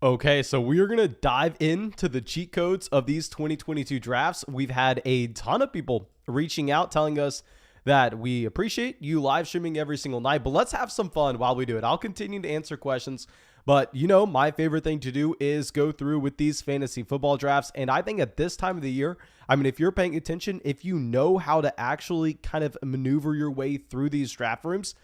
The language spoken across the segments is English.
Okay, so we are going to dive into the cheat codes of these 2022 drafts. We've had a ton of people reaching out telling us that we appreciate you live streaming every single night, but let's have some fun while we do it. I'll continue to answer questions, but my favorite thing to do is go through with these fantasy football drafts. And I think at this time of the year, if you're paying attention, if you know how to actually kind of maneuver your way through these draft rooms,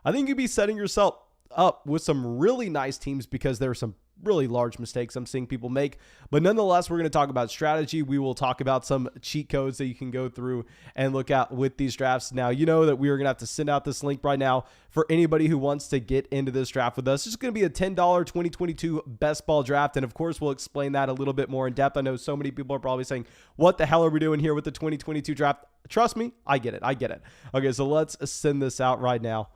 I think you'd be setting yourself up with some really nice teams because there are some really large mistakes I'm seeing people make. But nonetheless, we're going to talk about strategy. We will talk about some cheat codes that you can go through and look at with these drafts. Now, you know that we are going to have to send out this link right now for anybody who wants to get into this draft with us. It's going to be a $10 2022 best ball draft. And of course, we'll explain that a little bit more in depth. I know so many people are probably saying, what the hell are we doing here with the 2022 draft? Trust me, I get it. Okay, so let's send this out right now.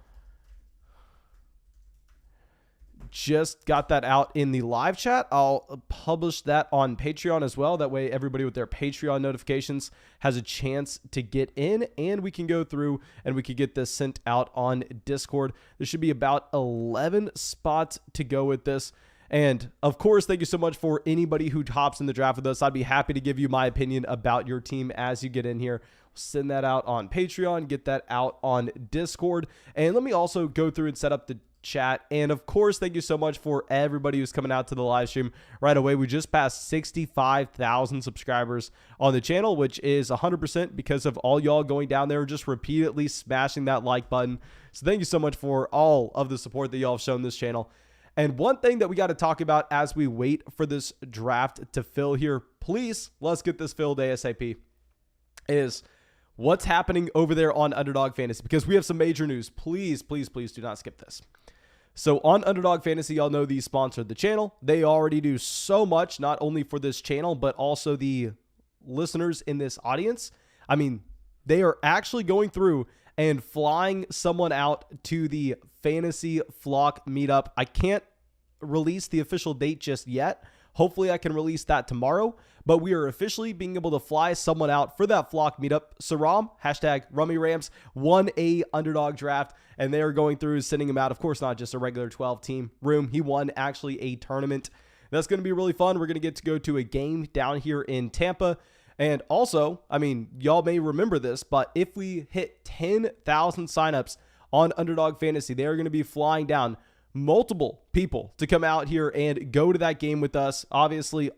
Just got that out in the live chat. I'll publish that on Patreon as well. That way everybody with their Patreon notifications has a chance to get in, and we can go through and we could get this sent out on Discord. There should be about 11 spots to go with this. And of course, thank you so much for anybody who hops in the draft with us. I'd be happy to give you my opinion about your team as you get in here. Send that out on Patreon, get that out on Discord. And let me also go through and set up the chat. And of course, thank you so much for everybody who's coming out to the live stream right away. We just passed 65,000 subscribers on the channel, which is 100% because of all y'all going down there and just repeatedly smashing that like button. So thank you so much for all of the support that y'all have shown this channel. And one thing that we got to talk about as we wait for this draft to fill here, please, let's get this filled ASAP, is what's happening over there on Underdog Fantasy, because we have some major news. Please, please, please do not skip this. So on Underdog Fantasy, y'all know they sponsored the channel. They already do so much, not only for this channel, but also the listeners in this audience. They are actually going through and flying someone out to the Fantasy Flock meetup. I can't release the official date just yet. Hopefully I can release that tomorrow, but we are officially being able to fly someone out for that Flock meetup. Saram, hashtag Rummy Rams, won a Underdog draft, and they are going through sending him out. Of course, not just a regular 12-team room. He won actually a tournament. That's going to be really fun. We're going to get to go to a game down here in Tampa. And also, y'all may remember this, but if we hit 10,000 signups on Underdog Fantasy, they are going to be flying down multiple people to come out here and go to that game with us. Obviously,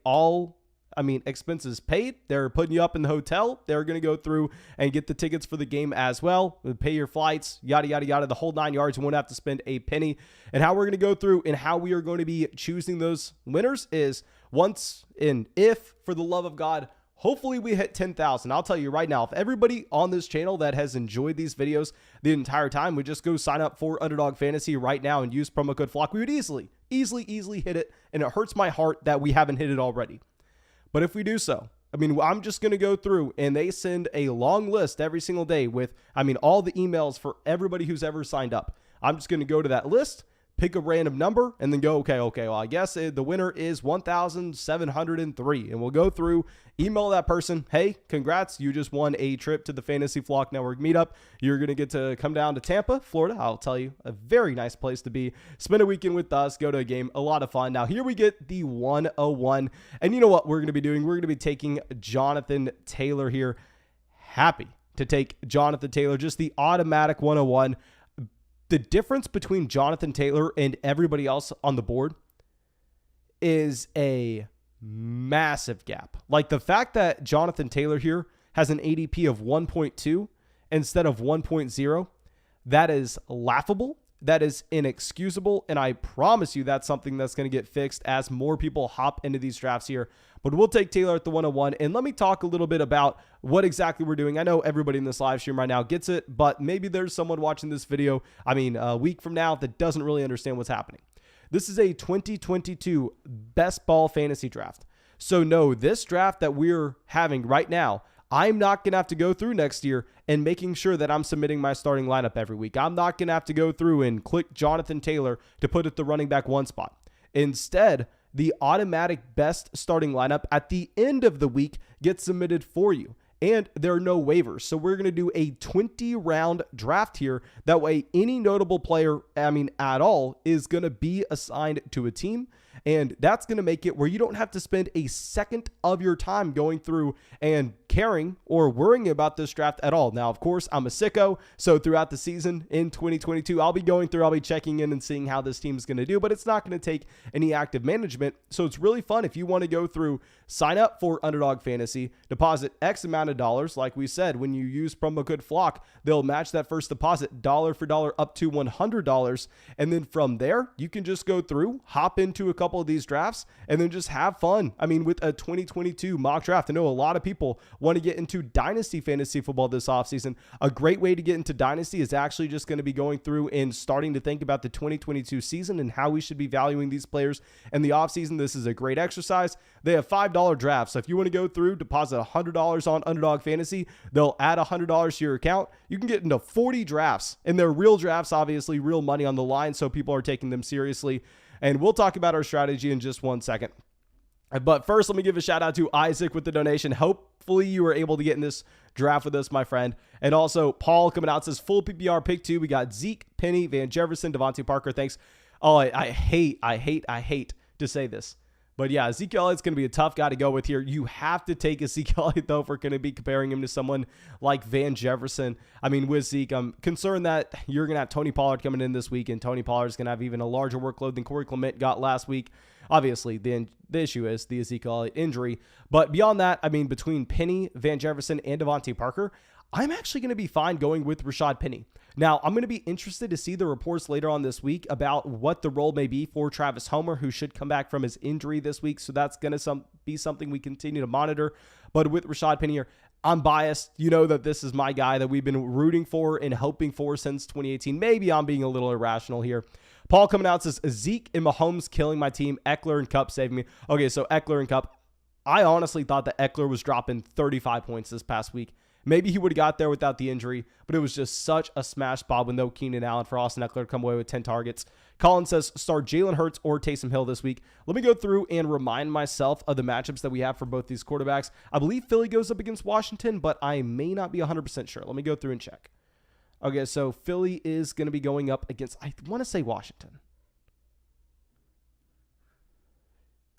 expenses paid. They're putting you up in the hotel. They're going to go through and get the tickets for the game as well. Pay your flights, yada, yada, yada, the whole 9 yards. You won't have to spend a penny. And how we're going to go through and how we are going to be choosing those winners is once and if, for the love of God, hopefully we hit 10,000. I'll tell you right now, if everybody on this channel that has enjoyed these videos the entire time would just go sign up for Underdog Fantasy right now and use promo code FLOCK, we would easily hit it. And it hurts my heart that we haven't hit it already. But if we do so, I'm just going to go through and they send a long list every single day with, all the emails for everybody who's ever signed up. I'm just going to go to that list, pick a random number, and then go, okay, well, I guess the winner is 1,703. And we'll go through, email that person, hey, congrats, you just won a trip to the Fantasy Flock Network meetup. You're going to get to come down to Tampa, Florida. I'll tell you, a very nice place to be. Spend a weekend with us, go to a game, a lot of fun. Now, here we get the 101. And you know what we're going to be doing? We're going to be taking Jonathan Taylor here. Happy to take Jonathan Taylor, just the automatic 101. The difference between Jonathan Taylor and everybody else on the board is a massive gap. Like the fact that Jonathan Taylor here has an ADP of 1.2 instead of 1.0, that is laughable. That is inexcusable. And I promise you that's something that's going to get fixed as more people hop into these drafts here. But we'll take Taylor at the 101. And let me talk a little bit about what exactly we're doing. I know everybody in this live stream right now gets it, but maybe there's someone watching this video, a week from now, that doesn't really understand what's happening. This is a 2022 best ball fantasy draft. So no, this draft that we're having right now, I'm not going to have to go through next year and making sure that I'm submitting my starting lineup every week. I'm not going to have to go through and click Jonathan Taylor to put at the running back 1 spot. Instead, the automatic best starting lineup at the end of the week gets submitted for you. And there are no waivers. So we're going to do a 20-round draft here. That way, any notable player, at all, is going to be assigned to a team. And that's going to make it where you don't have to spend a second of your time going through and caring or worrying about this draft at all. Now, of course, I'm a sicko. So throughout the season in 2022, I'll be checking in and seeing how this team is going to do, but it's not going to take any active management. So it's really fun if you want to go through, sign up for Underdog Fantasy, deposit X amount of dollars. Like we said, when you use promo code FLOCK, they'll match that first deposit dollar for dollar up to $100. And then from there, you can just go through, hop into a couple of these drafts, and then just have fun. I mean, with a 2022 mock draft, I know a lot of people want to get into Dynasty Fantasy Football this offseason. A great way to get into Dynasty is actually just going to be going through and starting to think about the 2022 season and how we should be valuing these players in the offseason. This is a great exercise. They have $5 drafts. So if you want to go through, deposit $100 on Underdog Fantasy, they'll add $100 to your account. You can get into 40 drafts, and they're real drafts, obviously, real money on the line, so people are taking them seriously. And we'll talk about our strategy in just one second. But first, let me give a shout out to Isaac with the donation. Hopefully you were able to get in this draft with us, my friend. And also Paul coming out says full PPR pick 2. We got Zeke, Penny, Van Jefferson, Devontae Parker. Thanks. Oh, I hate to say this. But yeah, Ezekiel Elliott's going to be a tough guy to go with here. You have to take Ezekiel Elliott, though, if we're going to be comparing him to someone like Van Jefferson. I mean, with Zeke, I'm concerned that you're going to have Tony Pollard coming in this week, and Tony Pollard is going to have even a larger workload than Corey Clement got last week. Obviously, the issue is the Ezekiel Elliott injury. But beyond that, I mean, between Penny, Van Jefferson, and Devontae Parker, I'm actually going to be fine going with Rashad Penny. Now, I'm going to be interested to see the reports later on this week about what the role may be for Travis Homer, who should come back from his injury this week. So that's going to be something we continue to monitor. But with Rashad Penny here, I'm biased. You know that this is my guy that we've been rooting for and hoping for since 2018. Maybe I'm being a little irrational here. Paul coming out says, Zeke and Mahomes killing my team. Eckler and Kupp saving me. Okay, so Eckler and Kupp. I honestly thought that Eckler was dropping 35 points this past week. Maybe he would have got there without the injury, but it was just such a smash bob with no Keenan Allen for Austin Eckler to come away with 10 targets. Colin says, start Jalen Hurts or Taysom Hill this week. Let me go through and remind myself of the matchups that we have for both these quarterbacks. I believe Philly goes up against Washington, but I may not be 100% sure. Let me go through and check. Okay, so Philly is going to be going up against, I want to say Washington.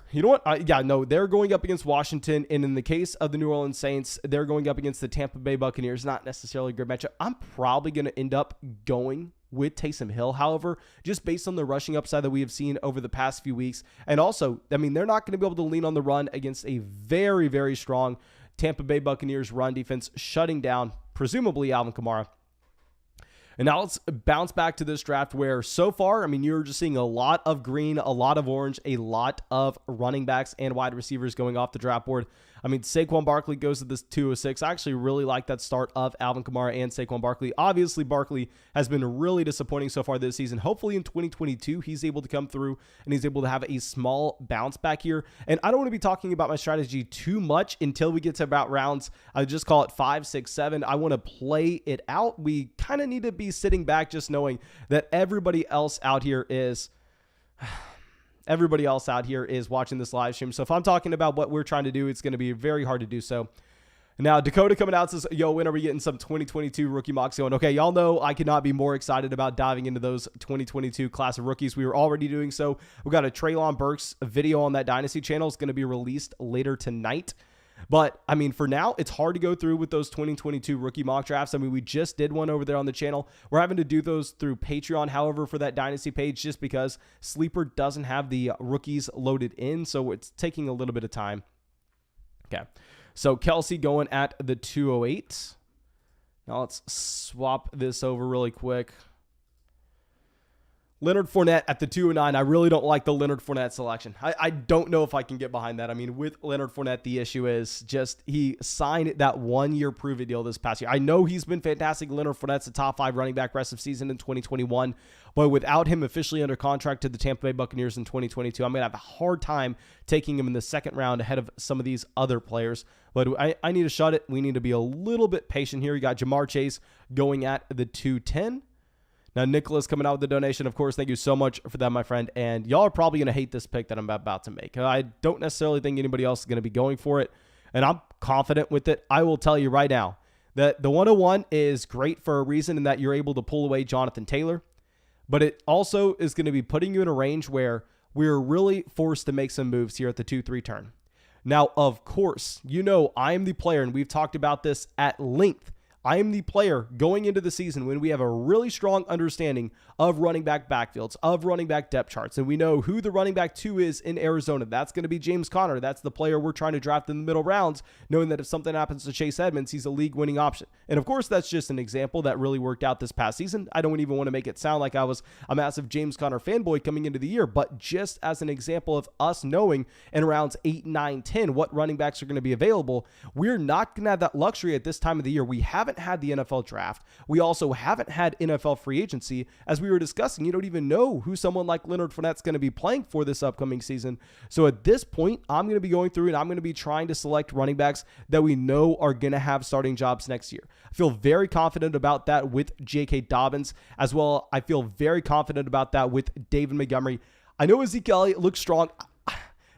You know what? They're going up against Washington. And in the case of the New Orleans Saints, they're going up against the Tampa Bay Buccaneers. Not necessarily a good matchup. I'm probably going to end up going with Taysom Hill, however, just based on the rushing upside that we have seen over the past few weeks. And also, I mean, they're not going to be able to lean on the run against a very, very strong Tampa Bay Buccaneers run defense, shutting down, presumably, Alvin Kamara. And now let's bounce back to this draft where so far, I mean, you're just seeing a lot of green, a lot of orange, a lot of running backs and wide receivers going off the draft board. I mean, Saquon Barkley goes to this 206. I actually really like that start of Alvin Kamara and Saquon Barkley. Obviously, Barkley has been really disappointing so far this season. Hopefully in 2022, he's able to come through and he's able to have a small bounce back here. And I don't want to be talking about my strategy too much until we get to about rounds. I just call it 5, 6, 7. I want to play it out. We kind of need to be sitting back just knowing that everybody else out here is watching this live stream. So if I'm talking about what we're trying to do, it's going to be very hard to do so. Now, Dakota coming out says, yo, when are we getting some 2022 rookie mocks going? Okay, y'all know I could not be more excited about diving into those 2022 class of rookies. We were already doing so. We got a Treylon Burks video on that Dynasty channel. It's going to be released later tonight. But, I mean, for now, it's hard to go through with those 2022 rookie mock drafts. I mean, we just did one over there on the channel. We're having to do those through Patreon, however, for that Dynasty page, just because Sleeper doesn't have the rookies loaded in, so it's taking a little bit of time. Okay, so Kelsey going at the 208. Now let's swap this over really quick. Leonard Fournette at the 209. I really don't like the Leonard Fournette selection. I don't know if I can get behind that. I mean, with Leonard Fournette, the issue is just he signed that 1-year prove-it deal this past year. I know he's been fantastic. Leonard Fournette's a top 5 running back rest of season in 2021. But without him officially under contract to the Tampa Bay Buccaneers in 2022, I'm going to have a hard time taking him in the second round ahead of some of these other players. But I need to shut it. We need to be a little bit patient here. You got Jamar Chase going at the 210. Now, Nicholas coming out with the donation. Of course, thank you so much for that, my friend. And y'all are probably going to hate this pick that I'm about to make. I don't necessarily think anybody else is going to be going for it, and I'm confident with it. I will tell you right now that the 101 is great for a reason in that you're able to pull away Jonathan Taylor, but it also is going to be putting you in a range where we're really forced to make some moves here at the 2-3 turn. Now, of course, I am the player, and we've talked about this at length. I am the player going into the season when we have a really strong understanding of running back backfields, of running back depth charts, and we know who the running back 2 is in Arizona. That's going to be James Conner. That's the player we're trying to draft in the middle rounds, knowing that if something happens to Chase Edmonds, he's a league-winning option. And of course, that's just an example that really worked out this past season. I don't even want to make it sound like I was a massive James Conner fanboy coming into the year, but just as an example of us knowing in rounds 8, 9, 10 what running backs are going to be available, we're not going to have that luxury at this time of the year. We haven't had the NFL draft. We also haven't had NFL free agency. As we were discussing, you don't even know who someone like Leonard Fournette's going to be playing for this upcoming season. So at this point, I'm going to be going through and I'm going to be trying to select running backs that we know are going to have starting jobs next year. I feel very confident about that with J.K. Dobbins as well. I feel very confident about that with David Montgomery. I know Ezekiel Elliott looks strong.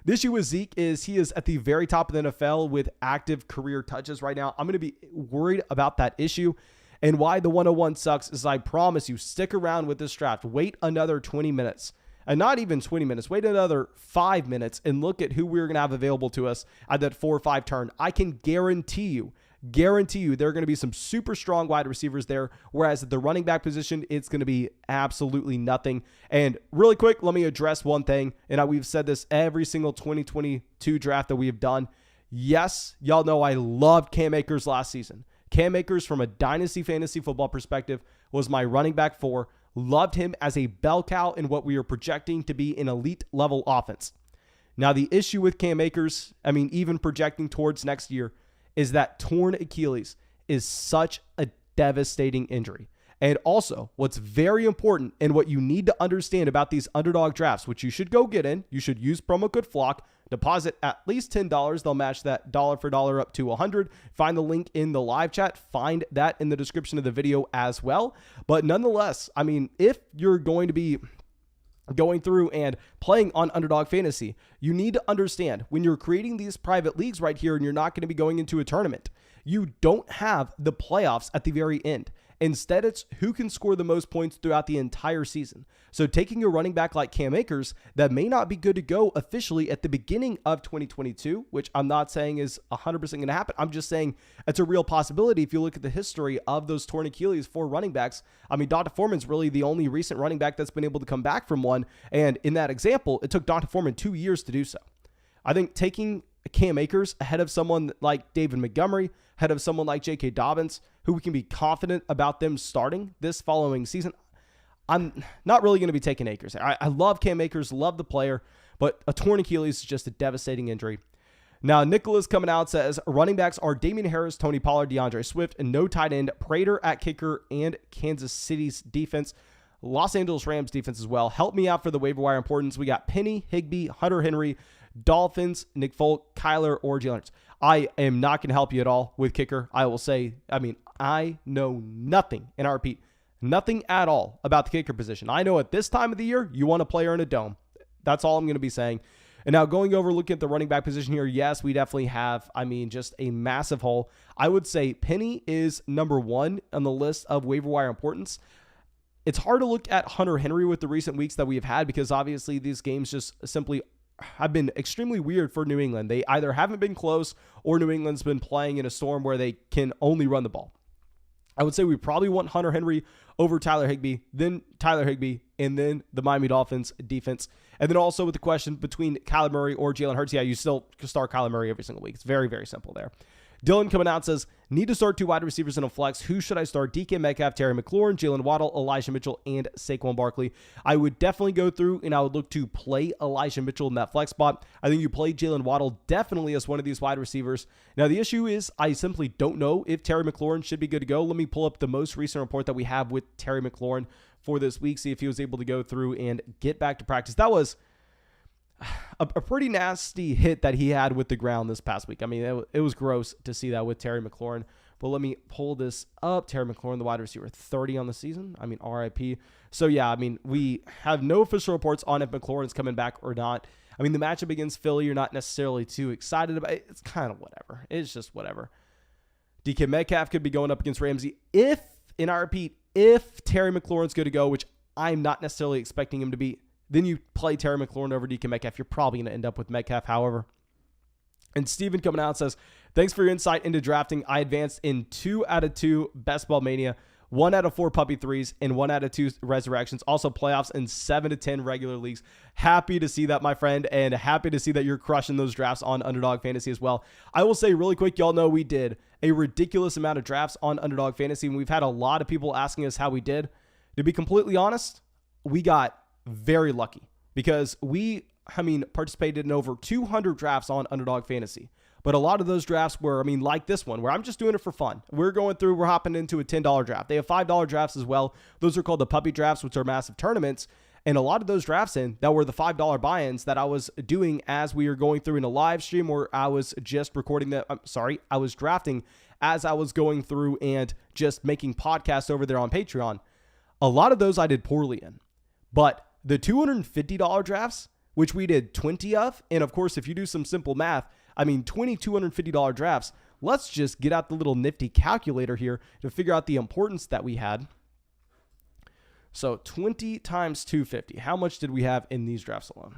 The issue with Zeke is he is at the very top of the NFL with active career touches right now. I'm going to be worried about that issue. And why the 101 sucks is I promise you, stick around with this draft. Wait another 20 minutes. And not even 20 minutes. Wait another 5 minutes and look at who we're going to have available to us at that 4 or 5 turn. I can guarantee you there are going to be some super strong wide receivers there, whereas at the running back position, it's going to be absolutely nothing. And really quick, let me address one thing, and we've said this every single 2022 draft that we have done. Yes, y'all know I loved Cam Akers last season. Cam Akers, from a dynasty fantasy football perspective, was my running back 4. Loved him as a bell cow in what we are projecting to be an elite level offense. Now, the issue with Cam Akers, even projecting towards next year, is that torn Achilles is such a devastating injury. And also, what's very important and what you need to understand about these underdog drafts, which you should go get in, you should use promo code FLOCK, deposit at least $10. They'll match that dollar for dollar up to $100. Find the link in the live chat. Find that in the description of the video as well. But nonetheless, if you're going to be going through and playing on Underdog Fantasy, you need to understand when you're creating these private leagues right here and you're not going to be going into a tournament, you don't have the playoffs at the very end. Instead, it's who can score the most points throughout the entire season. So taking a running back like Cam Akers that may not be good to go officially at the beginning of 2022, which I'm not saying is 100% going to happen. I'm just saying it's a real possibility if you look at the history of those torn Achilles for running backs. Dante Foreman's really the only recent running back that's been able to come back from one. And in that example, it took Dante Foreman 2 years to do so. I think taking Cam Akers ahead of someone like David Montgomery, ahead of someone like J.K. Dobbins, who we can be confident about them starting this following season, I'm not really going to be taking Akers. I love Cam Akers, love the player, but a torn Achilles is just a devastating injury. Now, Nicholas coming out says, running backs are Damian Harris, Tony Pollard, DeAndre Swift, and no tight end, Prater at kicker, and Kansas City's defense. Los Angeles Rams defense as well. Help me out for the waiver wire importance. We got Penny, Higbee, Hunter Henry, Dolphins, Nick Folk, Kyler, or Jalen Hurts. I am not going to help you at all with kicker. I will say, I know nothing, and I repeat, nothing at all about the kicker position. I know at this time of the year, you want a player in a dome. That's all I'm going to be saying. And now going over, looking at the running back position here, yes, we definitely have, just a massive hole. I would say Penny is number 1 on the list of waiver wire importance. It's hard to look at Hunter Henry with the recent weeks that we have had because obviously these games just simply have been extremely weird for New England. They either haven't been close or New England's been playing in a storm where they can only run the ball. I would say we probably want Hunter Henry over Tyler Higbee, then Tyler Higbee, and then the Miami Dolphins defense. And then also with the question between Kyler Murray or Jalen Hurts, you still start Kyler Murray every single week. It's very, very simple there. Dylan coming out says, need to start 2 wide receivers in a flex. Who should I start? DK Metcalf, Terry McLaurin, Jalen Waddle, Elijah Mitchell, and Saquon Barkley. I would definitely go through and I would look to play Elijah Mitchell in that flex spot. I think you play Jalen Waddle definitely as one of these wide receivers. Now, the issue is I simply don't know if Terry McLaurin should be good to go. Let me pull up the most recent report that we have with Terry McLaurin for this week, see if he was able to go through and get back to practice. That was a pretty nasty hit that he had with the ground this past week. It was gross to see that with Terry McLaurin. But let me pull this up. Terry McLaurin, the wide receiver, 30 on the season. RIP. So, yeah, we have no official reports on if McLaurin's coming back or not. The matchup against Philly, you're not necessarily too excited about it. It's kind of whatever. It's just whatever. DK Metcalf could be going up against Ramsey if Terry McLaurin's good to go, which I'm not necessarily expecting him to be. then you play Terry McLaurin over DK Metcalf. You're probably going to end up with Metcalf, however. And Steven coming out says, thanks for your insight into drafting. I advanced in 2 out of 2 Best Ball Mania, 1 out of 4 Puppy 3s, and 1 out of 2 Resurrections. Also playoffs and 7 to 10 regular leagues. Happy to see that, my friend, and happy to see that you're crushing those drafts on Underdog Fantasy as well. I will say really quick, y'all know we did a ridiculous amount of drafts on Underdog Fantasy, and we've had a lot of people asking us how we did. To be completely honest, we got very lucky because we participated in over 200 drafts on Underdog Fantasy. But a lot of those drafts were, like this one, where I'm just doing it for fun. We're hopping into a $10 draft. They have $5 drafts as well. Those are called the puppy drafts, which are massive tournaments. And a lot of those drafts that were the $5 buy-ins that I was doing as we were going through in a live stream, or I was just recording that. I was drafting as I was going through and just making podcasts over there on Patreon. A lot of those I did poorly in. But the $250 drafts, which we did 20 of, and of course, if you do some simple math, 20 $250 drafts, let's just get out the little nifty calculator here to figure out the importance that we had. So 20 times 250, how much did we have in these drafts alone?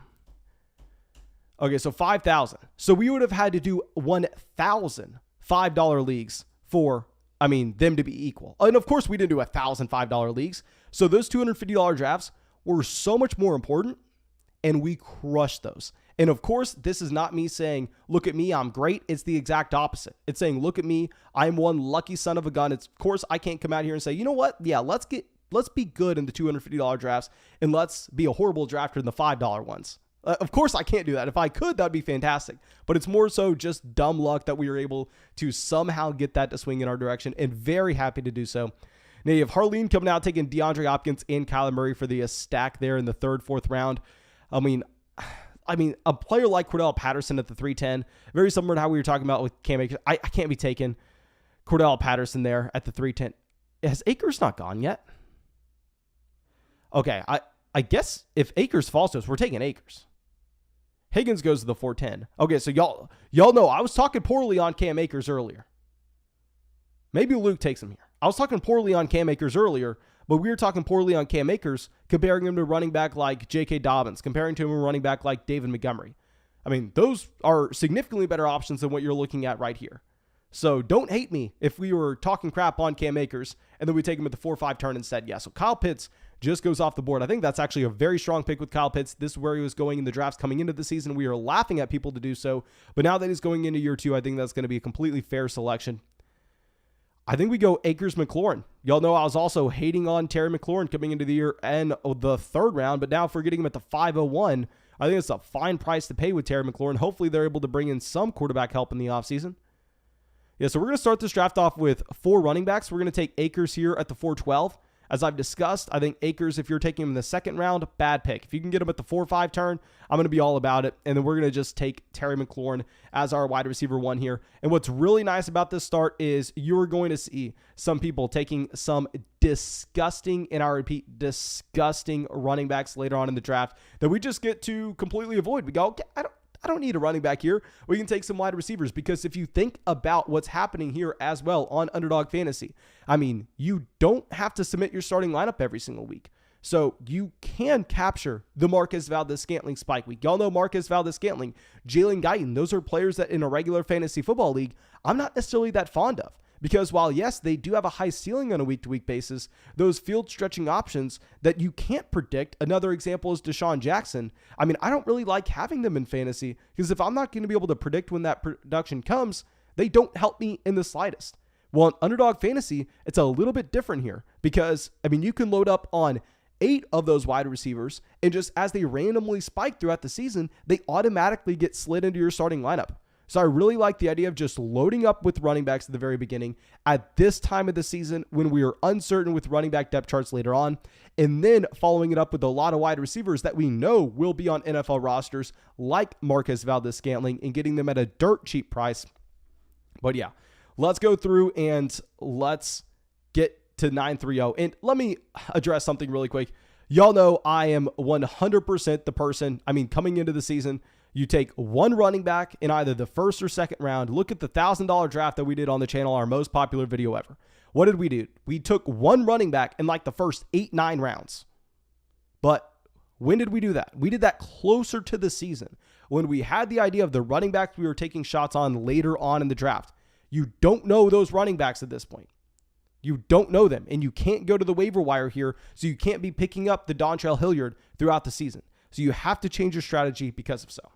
Okay, so 5,000. So we would have had to do 1,000 $5 leagues for, them to be equal. And of course, we didn't do 1,000 $5 leagues. So those $250 drafts were so much more important, and we crushed those. And of course, this is not me saying, look at me, I'm great. It's the exact opposite. It's saying, look at me, I'm one lucky son of a gun. Of course, I can't come out here and say, you know what? Yeah, let's be good in the $250 drafts, and let's be a horrible drafter in the $5 ones. Of course, I can't do that. If I could, that'd be fantastic. But it's more so just dumb luck that we were able to somehow get that to swing in our direction, and very happy to do so. Now you have Harleen coming out, taking DeAndre Hopkins and Kyler Murray for the stack there in the 3rd, 4th round. A player like Cordell Patterson at the 310, very similar to how we were talking about with Cam Akers. I can't be taking Cordell Patterson there at the 310. Has Akers not gone yet? Okay, I guess if Akers falls to us, we're taking Akers. Higgins goes to the 410. Okay, so y'all know I was talking poorly on Cam Akers earlier. Maybe Luke takes him here. I was talking poorly on Cam Akers earlier, but we were talking poorly on Cam Akers, comparing him to running back like J.K. Dobbins, comparing to him to running back like David Montgomery. Those are significantly better options than what you're looking at right here. So don't hate me if we were talking crap on Cam Akers and then we take him at the 4-5 turn instead. Yeah, so Kyle Pitts just goes off the board. I think that's actually a very strong pick with Kyle Pitts. This is where he was going in the drafts coming into the season. We were laughing at people to do so, but now that he's going into year 2, I think that's going to be a completely fair selection. I think we go Akers McLaurin. Y'all know I was also hating on Terry McLaurin coming into the year and the 3rd round, but now if we're getting him at the 501, I think it's a fine price to pay with Terry McLaurin. Hopefully they're able to bring in some quarterback help in the offseason. Yeah, so we're going to start this draft off with 4 running backs. We're going to take Akers here at the 412. As I've discussed, I think Akers, if you're taking him in the 2nd round, bad pick. If you can get him at the 4-5 turn, I'm going to be all about it. And then we're going to just take Terry McLaurin as our wide receiver 1 here. And what's really nice about this start is you're going to see some people taking some disgusting, and I repeat, disgusting running backs later on in the draft that we just get to completely avoid. We go, okay, I don't need a running back here. We can take some wide receivers, because if you think about what's happening here as well on Underdog Fantasy, you don't have to submit your starting lineup every single week. So you can capture the Marquez Valdes-Scantling spike week. Y'all know Marquez Valdes-Scantling, Jalen Guyton. Those are players that in a regular fantasy football league, I'm not necessarily that fond of. Because while, yes, they do have a high ceiling on a week-to-week basis, those field-stretching options that you can't predict, another example is Deshaun Jackson. I don't really like having them in fantasy, because if I'm not going to be able to predict when that production comes, they don't help me in the slightest. Well, in Underdog Fantasy, it's a little bit different here, because, you can load up on 8 of those wide receivers, and just as they randomly spike throughout the season, they automatically get slid into your starting lineup. So I really like the idea of just loading up with running backs at the very beginning at this time of the season when we are uncertain with running back depth charts later on, and then following it up with a lot of wide receivers that we know will be on NFL rosters like Marquez Valdes-Scantling, and getting them at a dirt cheap price. But yeah, let's go through and let's get to 930. And let me address something really quick. Y'all know I am 100% the person, coming into the season, you take one running back in either the 1st or 2nd round. Look at the $1,000 draft that we did on the channel, our most popular video ever. What did we do? We took one running back in like the first 8-9 rounds. But When did we do that? We did that closer to the season when we had the idea of the running backs we were taking shots on later on in the draft. You don't know those running backs at this point. You don't know them, and you can't go to the waiver wire here, so you can't be picking up the Dontrell Hilliard throughout the season. So you have to change your strategy because of so.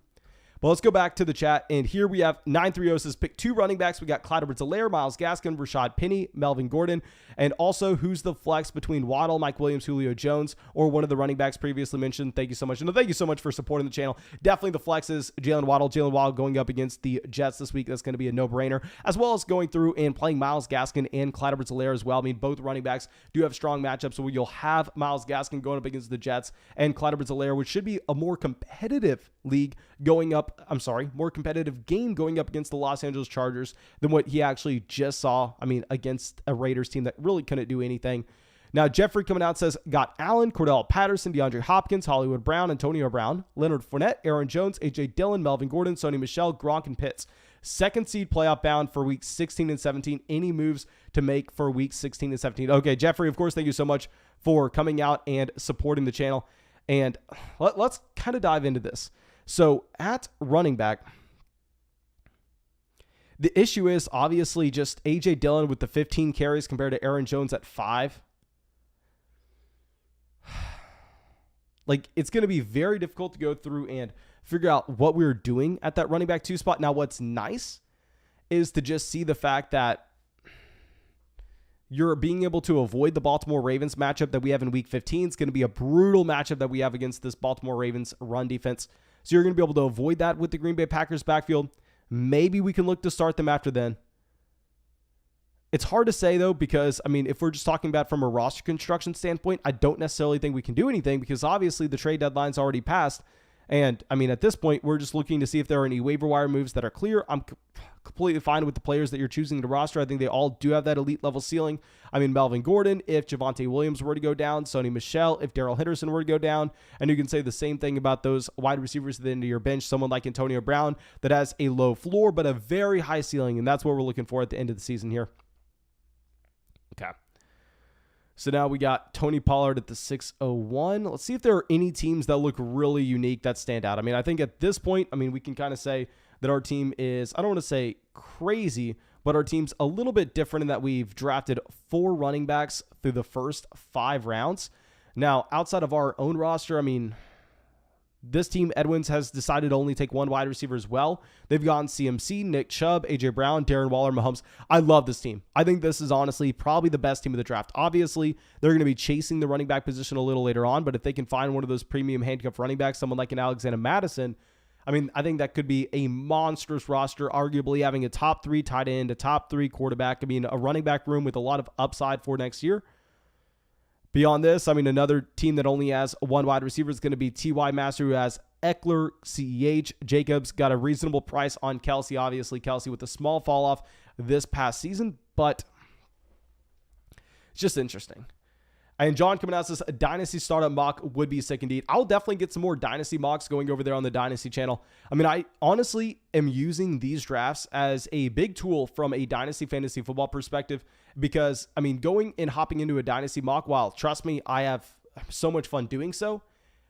But let's go back to the chat, and here we have 930 says pick 2 running backs. We got Clyde Edwards-Helaire, Myles Gaskin, Rashad Penny, Melvin Gordon, and also who's the flex between Waddle, Mike Williams, Julio Jones, or one of the running backs previously mentioned. Thank you so much. And thank you so much for supporting the channel. Definitely the flexes, Jalen Waddle going up against the Jets this week. That's going to be a no-brainer, as well as going through and playing Myles Gaskin and Clyde Edwards-Helaire as well. I mean, both running backs do have strong matchups, so you'll have Myles Gaskin going up against the Jets and Clyde Edwards-Helaire, which should be a more competitive league more competitive game going up against the Los Angeles Chargers than what he actually just saw. I mean, against a Raiders team that really couldn't do anything. Now, Jeffrey coming out says, got Allen, Cordell Patterson, DeAndre Hopkins, Hollywood Brown, Antonio Brown, Leonard Fournette, Aaron Jones, A.J. Dillon, Melvin Gordon, Sony Michel, Gronk, and Pitts. Second seed playoff bound for weeks 16 and 17. Any moves to make for weeks 16 and 17? Okay, Jeffrey, of course, thank you so much for coming out and supporting the channel. And let's kind of dive into this. So at running back, the issue is obviously just A.J. Dillon with the 15 carries compared to Aaron Jones at 5. Like, it's going to be very difficult to go through and figure out what we were doing at that running back 2 spot. Now, what's nice is to just see the fact that you're being able to avoid the Baltimore Ravens matchup that we have in week 15. It's going to be a brutal matchup that we have against this Baltimore Ravens run defense. So you're going to be able to avoid that with the Green Bay Packers backfield. Maybe we can look to start them after then. It's hard to say, though, because, I mean, if we're just talking about from a roster construction standpoint, I don't necessarily think we can do anything because obviously the trade deadline's already passed. And, I mean, at this point, we're just looking to see if there are any waiver wire moves that are clear. I'm completely fine with the players that you're choosing to roster. I think they all do have that elite level ceiling. I mean, Melvin Gordon, if Javonte Williams were to go down, Sony Michel, if Darrell Henderson were to go down, and you can say the same thing about those wide receivers at the end of your bench, someone like Antonio Brown that has a low floor but a very high ceiling, and that's what we're looking for at the end of the season here. Okay. So now we got Tony Pollard at the 601. Let's see if there are any teams that look really unique that stand out. I mean, I think at this point, I mean, we can kind of say that our team is, I don't want to say crazy, but our team's a little bit different in that we've drafted 4 running backs through the first 5 rounds. Now, outside of our own roster, I mean, this team, Edwins, has decided to only take 1 wide receiver as well. They've gone CMC, Nick Chubb, A.J. Brown, Darren Waller, Mahomes. I love this team. I think this is honestly probably the best team of the draft. Obviously, they're going to be chasing the running back position a little later on, but if they can find one of those premium handcuff running backs, someone like an Alexander Madison, I mean, I think that could be a monstrous roster, arguably having a top 3 tight end, a top 3 quarterback. I mean, a running back room with a lot of upside for next year. Beyond this, I mean, another team that only has 1 wide receiver is going to be T.Y. Master, who has Eckler, CEH, Jacobs. Got a reasonable price on Kelsey. Obviously, Kelsey with a small fall off this past season, but it's just interesting. And John coming out says, a Dynasty startup mock would be sick indeed. I'll definitely get some more Dynasty mocks going over there on the Dynasty channel. I mean, I honestly am using these drafts as a big tool from a Dynasty fantasy football perspective because, I mean, going and hopping into a Dynasty mock, while trust me, I have so much fun doing so,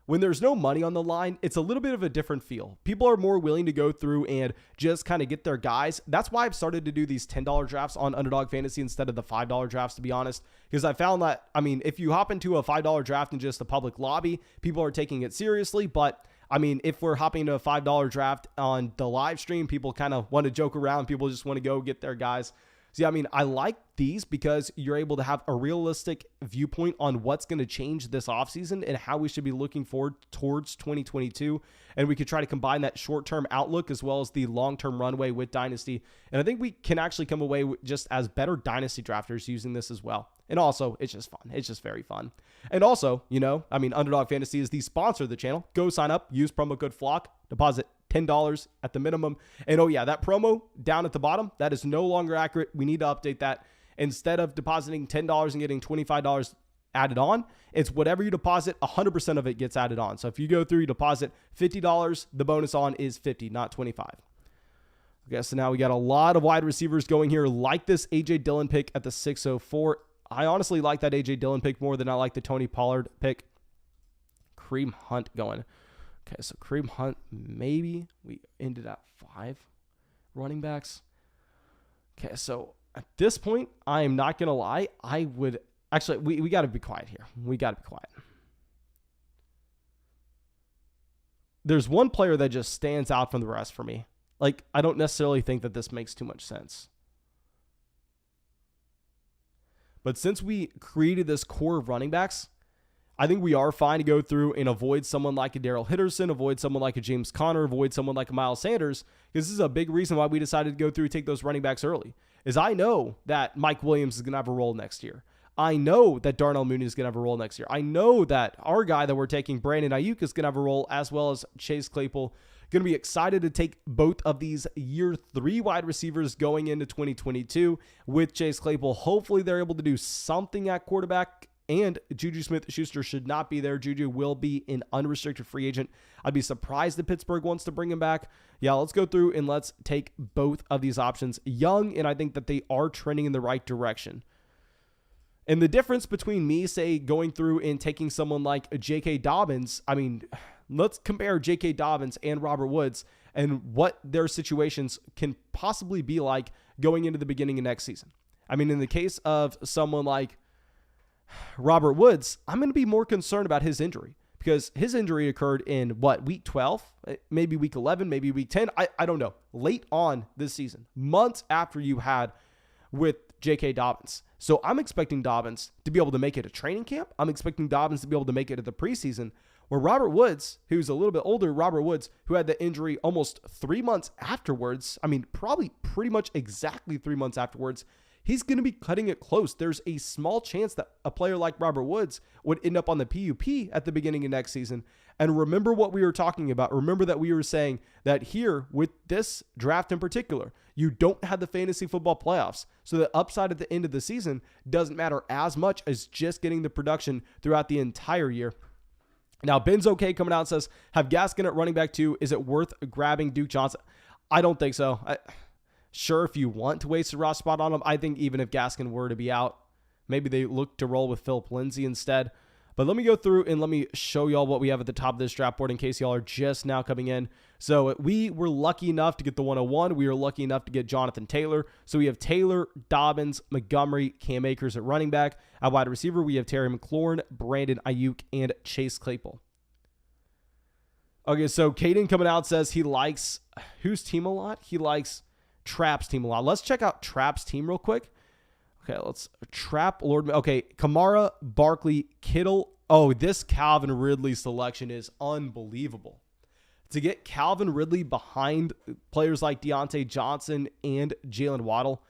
when there's no money on the line, it's a little bit of a different feel. People are more willing to go through and just kind of get their guys. That's why I've started to do these $10 drafts on Underdog Fantasy instead of the $5 drafts, to be honest, because I found that, I mean, if you hop into a $5 draft in just a public lobby, people are taking it seriously. But I mean, if we're hopping into a $5 draft on the live stream, people kind of want to joke around. People just want to go get their guys. See, I mean, I like these because you're able to have a realistic viewpoint on what's going to change this offseason and how we should be looking forward towards 2022. And we could try to combine that short-term outlook as well as the long-term runway with Dynasty. And I think we can actually come away just as better Dynasty drafters using this as well. And also, it's just fun. It's just very fun. And also, you know, I mean, Underdog Fantasy is the sponsor of the channel. Go sign up, use promo code FLOCK, deposit $10 at the minimum. And oh yeah, that promo down at the bottom, that is no longer accurate. We need to update that. Instead of depositing $10 and getting $25 added on, it's whatever you deposit, 100% of it gets added on. So if you go through, you deposit $50, the bonus on is $50, not $25. Okay, so now we got a lot of wide receivers going here, like this A.J. Dillon pick at the 604. I honestly like that A.J. Dillon pick more than I like the Tony Pollard pick. Kareem Hunt going. Okay, so Kareem Hunt, maybe we ended at 5 running backs. Okay, so at this point, I am not going to lie. I would actually, we got to be quiet here. We got to be quiet. There's one player that just stands out from the rest for me. Like, I don't necessarily think that this makes too much sense. But since we created this core of running backs, I think we are fine to go through and avoid someone like a Darrell Henderson, avoid someone like a James Conner, avoid someone like a Miles Sanders, because this is a big reason why we decided to go through and take those running backs early. Is I know that Mike Williams is going to have a role next year. I know that Darnell Mooney is going to have a role next year. I know that our guy that we're taking, Brandon Ayuk, is going to have a role, as well as Chase Claypool. Going to be excited to take both of these year 3 wide receivers going into 2022 with Chase Claypool. Hopefully they're able to do something at quarterback. And Juju Smith-Schuster should not be there. Juju will be an unrestricted free agent. I'd be surprised if Pittsburgh wants to bring him back. Yeah, let's go through and let's take both of these options young, and I think that they are trending in the right direction. And the difference between me, say, going through and taking someone like J.K. Dobbins, I mean, let's compare J.K. Dobbins and Robert Woods and what their situations can possibly be like going into the beginning of next season. I mean, in the case of someone like Robert Woods, I'm going to be more concerned about his injury because his injury occurred in week 12, maybe week 11, maybe week 10. I don't know. Late on this season, months after you had with J.K. Dobbins. So I'm expecting Dobbins to be able to make it to training camp. I'm expecting Dobbins to be able to make it to the preseason. Where Robert Woods, who's a little bit older, Robert Woods, who had the injury almost 3 months afterwards, I mean, probably pretty much exactly 3 months afterwards, he's going to be cutting it close. There's a small chance that a player like Robert Woods would end up on the PUP at the beginning of next season. And remember what we were talking about. Remember that we were saying that here with this draft in particular, you don't have the fantasy football playoffs. So the upside at the end of the season doesn't matter as much as just getting the production throughout the entire year. Now, Ben's okay coming out and says, have Gaskin at running back 2. Is it worth grabbing Duke Johnson? I don't think so. Sure, if you want to waste a roster spot on him, I think even if Gaskin were to be out, maybe they look to roll with Philip Lindsay instead. But let me go through and let me show y'all what we have at the top of this draft board in case y'all are just now coming in. So we were lucky enough to get the 101. We were lucky enough to get Jonathan Taylor. So we have Taylor, Dobbins, Montgomery, Cam Akers at running back. At wide receiver, we have Terry McLaurin, Brandon Ayuk, and Chase Claypool. Okay, so Caden coming out says he likes whose team a lot? He likes Trap's team a lot. Let's check out Trap's team real quick. Okay, let's Trap Lord. Okay, Kamara, Barkley, Kittle. Oh, this Calvin Ridley selection is unbelievable. To get Calvin Ridley behind players like Deontay Johnson and Jalen Waddle,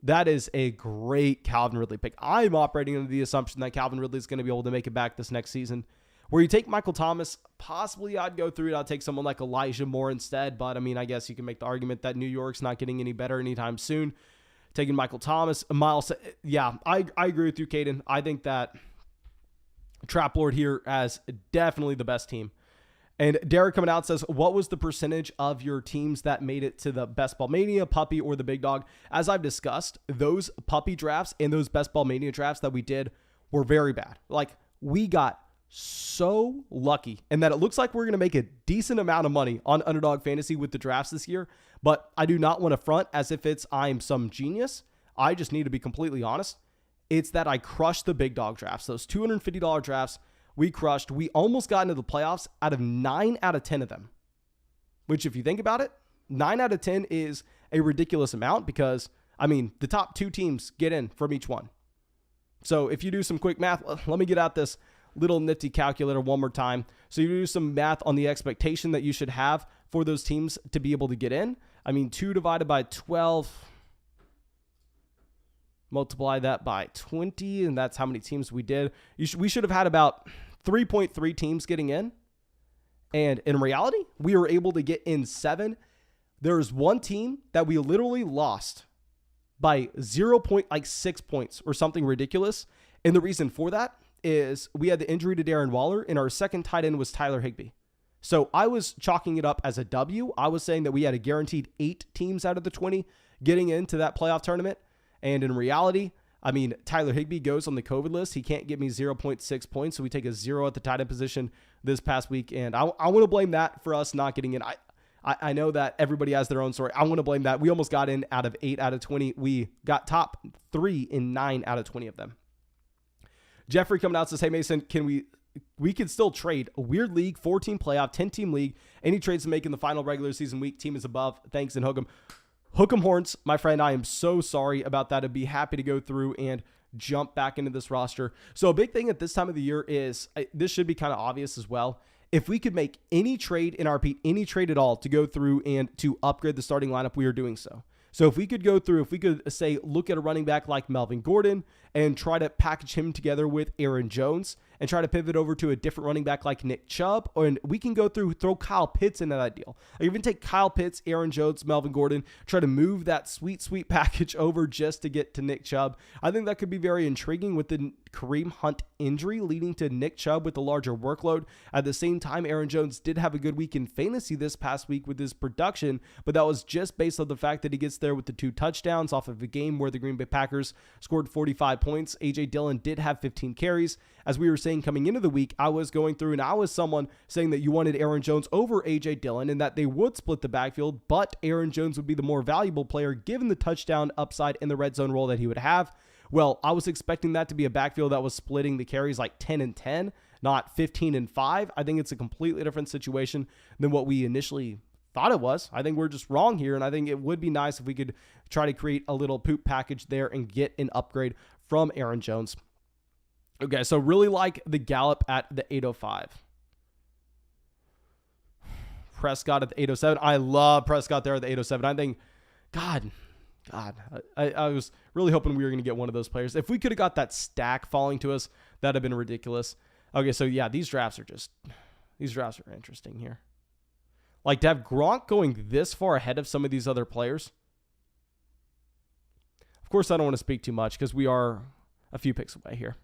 that is a great Calvin Ridley pick. I'm operating under the assumption that Calvin Ridley is going to be able to make it back this next season. Where you take Michael Thomas, possibly I'd go through it. I'd take someone like Elijah Moore instead. But, I mean, I guess you can make the argument that New York's not getting any better anytime soon. Taking Michael Thomas, Miles. Yeah, I agree with you, Caden. I think that Trap Lord here has definitely the best team. And Derek coming out says, what was the percentage of your teams that made it to the Best Ball Mania, Puppy, or the Big Dog? As I've discussed, those Puppy drafts and those Best Ball Mania drafts that we did were very bad. Like, we got so lucky and that it looks like we're going to make a decent amount of money on Underdog Fantasy with the drafts this year, but I do not want to front as if I'm some genius. I just need to be completely honest. It's that I crushed the big dog drafts. Those $250 drafts we crushed. We almost got into the playoffs out of 9 out of 10 of them, which if you think about it, 9 out of 10 is a ridiculous amount because, I mean, the top 2 teams get in from each one. So if you do some quick math, let me get out this little nifty calculator one more time. So you do some math on the expectation that you should have for those teams to be able to get in. I mean, 2 divided by 12, multiply that by 20, and that's how many teams we did. We should have had about 3.3 teams getting in. And in reality, we were able to get in 7. There's one team that we literally lost by 0.6 points or something ridiculous. And the reason for that is we had the injury to Darren Waller, and our second tight end was Tyler Higbee. So I was chalking it up as a W. I was saying that we had a guaranteed 8 teams out of the 20 getting into that playoff tournament. And in reality, I mean, Tyler Higbee goes on the COVID list. He can't give me 0.6 points, so we take a 0 at the tight end position this past week, and I want to blame that for us not getting in. I know that everybody has their own story. I want to blame that. We almost got in out of 8 out of 20. We got top 3 in 9 out of 20 of them. Jeffrey coming out says, hey, Mason, we can still trade a weird league, 14 playoff, 10-team league. Any trades to make in the final regular season week, team is above. Thanks, and hook 'em. Hook 'em horns, my friend. I am so sorry about that. I'd be happy to go through and jump back into this roster. So a big thing at this time of the year is, this should be kind of obvious as well. If we could make any trade in RP, any trade at all to go through and to upgrade the starting lineup, we are doing so. So if we could go through, if we could say, look at a running back like Melvin Gordon and try to package him together with Aaron Jones and try to pivot over to a different running back like Nick Chubb, and we can go through, throw Kyle Pitts into that deal. Or even take Kyle Pitts, Aaron Jones, Melvin Gordon, try to move that sweet package over just to get to Nick Chubb. I think that could be very intriguing with the Kareem Hunt injury leading to Nick Chubb with a larger workload. At the same time, Aaron Jones did have a good week in fantasy this past week with his production, but that was just based on the fact that he gets there with the 2 touchdowns off of a game where the Green Bay Packers scored 45 points. A.J. Dillon did have 15 carries. As we were saying coming into the week, I was going through and I was someone saying that you wanted Aaron Jones over A.J. Dillon and that they would split the backfield, but Aaron Jones would be the more valuable player given the touchdown upside in the red zone role that he would have. Well, I was expecting that to be a backfield that was splitting the carries like 10 and 10, not 15 and 5. I think it's a completely different situation than what we initially thought it was. I think we're just wrong here, and I think it would be nice if we could try to create a little poop package there and get an upgrade from Aaron Jones. Okay, so really like the Gallup at the 805. Prescott at the 807. I love Prescott there at the 807. I think, God, I was really hoping we were going to get one of those players. If we could have got that stack falling to us, that'd have been ridiculous. Okay, so yeah, these drafts are interesting here. Like to have Gronk going this far ahead of some of these other players. Of course, I don't want to speak too much because we are a few picks away here.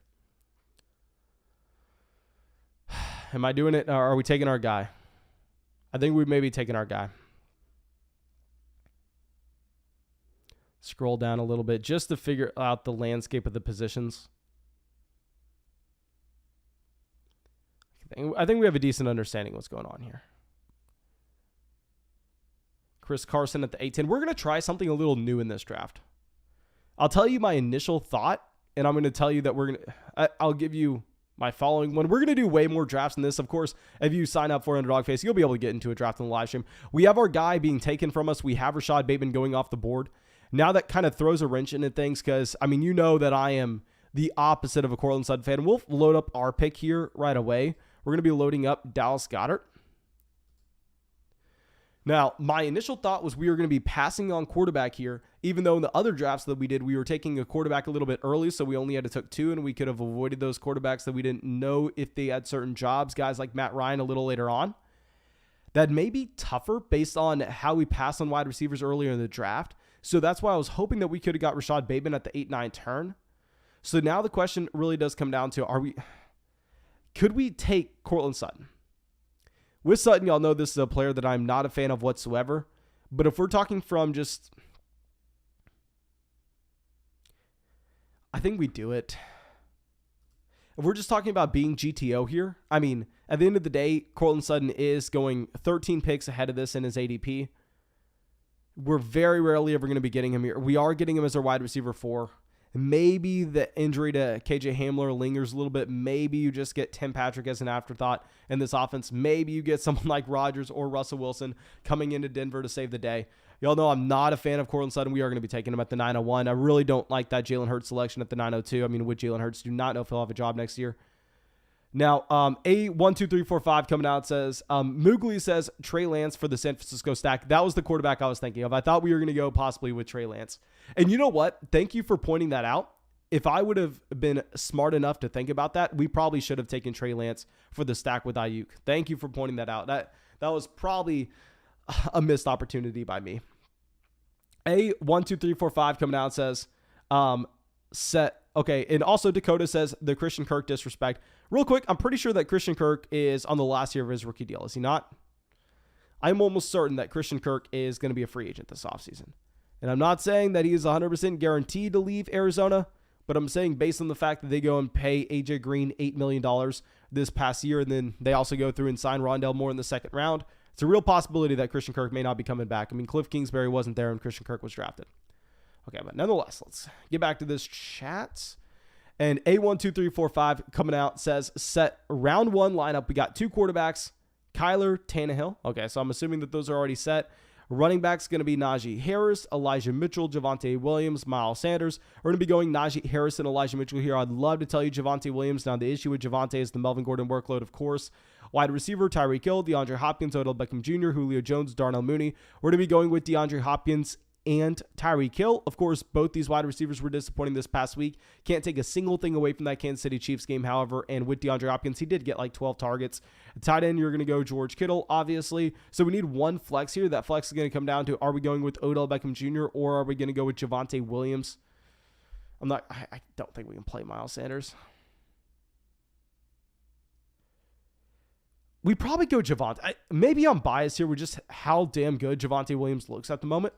Am I doing it, or are we taking our guy? I think we may be taking our guy. Scroll down a little bit just to figure out the landscape of the positions. I think we have a decent understanding of what's going on here. Chris Carson at the 810. We're going to try something a little new in this draft. I'll tell you my initial thought, and I'm going to tell you that I'll give you my following one. We're going to do way more drafts than this. Of course, if you sign up for Underdog Face, you'll be able to get into a draft in the live stream. We have our guy being taken from us. We have Rashad Bateman going off the board. Now that kind of throws a wrench into things because, I mean, you know that I am the opposite of a Courtland Sutton fan. We'll load up our pick here right away. We're going to be loading up Dallas Goedert. Now, my initial thought was we were going to be passing on quarterback here, even though in the other drafts that we did, we were taking a quarterback a little bit early, so we only had to take 2, and we could have avoided those quarterbacks that we didn't know if they had certain jobs, guys like Matt Ryan a little later on. That may be tougher based on how we passed on wide receivers earlier in the draft, so that's why I was hoping that we could have got Rashad Bateman at the 8-9 turn. So now the question really does come down to, could we take Courtland Sutton? With Sutton, y'all know this is a player that I'm not a fan of whatsoever. But if we're talking from just, I think we do it. If we're just talking about being GTO here, I mean, at the end of the day, Courtland Sutton is going 13 picks ahead of this in his ADP. We're very rarely ever going to be getting him here. We are getting him as our wide receiver 4. Maybe the injury to KJ Hamler lingers a little bit. Maybe you just get Tim Patrick as an afterthought in this offense. Maybe you get someone like Rodgers or Russell Wilson coming into Denver to save the day. Y'all know I'm not a fan of Courtland Sutton. We are going to be taking him at the 901. I really don't like that Jalen Hurts selection at the 902. I mean, with Jalen Hurts, do not know if he'll have a job next year. Now, A12345 coming out says, Moogly says Trey Lance for the San Francisco stack. That was the quarterback I was thinking of. I thought we were going to go possibly with Trey Lance. And you know what? Thank you for pointing that out. If I would have been smart enough to think about that, we probably should have taken Trey Lance for the stack with Ayuk. Thank you for pointing that out. That was probably a missed opportunity by me. A12345 coming out says, okay, and also Dakota says the Christian Kirk disrespect. Real quick, I'm pretty sure that Christian Kirk is on the last year of his rookie deal. Is he not? I'm almost certain that Christian Kirk is going to be a free agent this offseason. And I'm not saying that he is 100% guaranteed to leave Arizona, But I'm saying based on the fact that they go and pay A.J. Green $8 million this past year, and then they also go through and sign Rondell Moore in the second round, it's a real possibility that Christian Kirk may not be coming back. I mean, Cliff Kingsbury wasn't there when Christian Kirk was drafted. Okay, but nonetheless, let's get back to this chat. And A12345 coming out says, set round one lineup. We got 2 quarterbacks, Kyler, Tannehill. Okay, so I'm assuming that those are already set. Running back's going to be Najee Harris, Elijah Mitchell, Javonte Williams, Miles Sanders. We're going to be going Najee Harris and Elijah Mitchell here. I'd love to tell you Javonte Williams. Now, the issue with Javonte is the Melvin Gordon workload, of course. Wide receiver, Tyreek Hill, DeAndre Hopkins, Odell Beckham Jr., Julio Jones, Darnell Mooney. We're going to be going with DeAndre Hopkins and Tyreek Hill. Of course, both these wide receivers were disappointing this past week. Can't take a single thing away from that Kansas City Chiefs game, however, and with DeAndre Hopkins, he did get like 12 targets. Tight end, you're going to go George Kittle, obviously. So we need one flex here. That flex is going to come down to, are we going with Odell Beckham Jr. or are we going to go with Javonte Williams? I don't think we can play Miles Sanders. We probably go Javonte. Maybe I'm biased here with just how damn good Javonte Williams looks at the moment.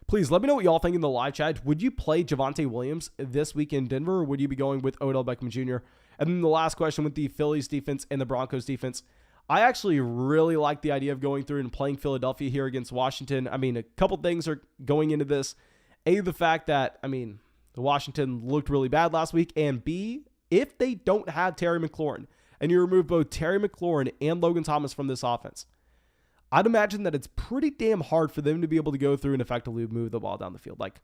Please let me know what y'all think in the live chat. Would you play Javonte Williams this week in Denver, or would you be going with Odell Beckham Jr.? And then the last question with the Phillies defense and the Broncos defense. I actually really like the idea of going through and playing Philadelphia here against Washington. I mean, a couple things are going into this. A, the fact that, Washington looked really bad last week. And B, if they don't have Terry McLaurin, and you remove both Terry McLaurin and Logan Thomas from this offense, I'd imagine that it's pretty damn hard for them to be able to go through and effectively move the ball down the field. Like,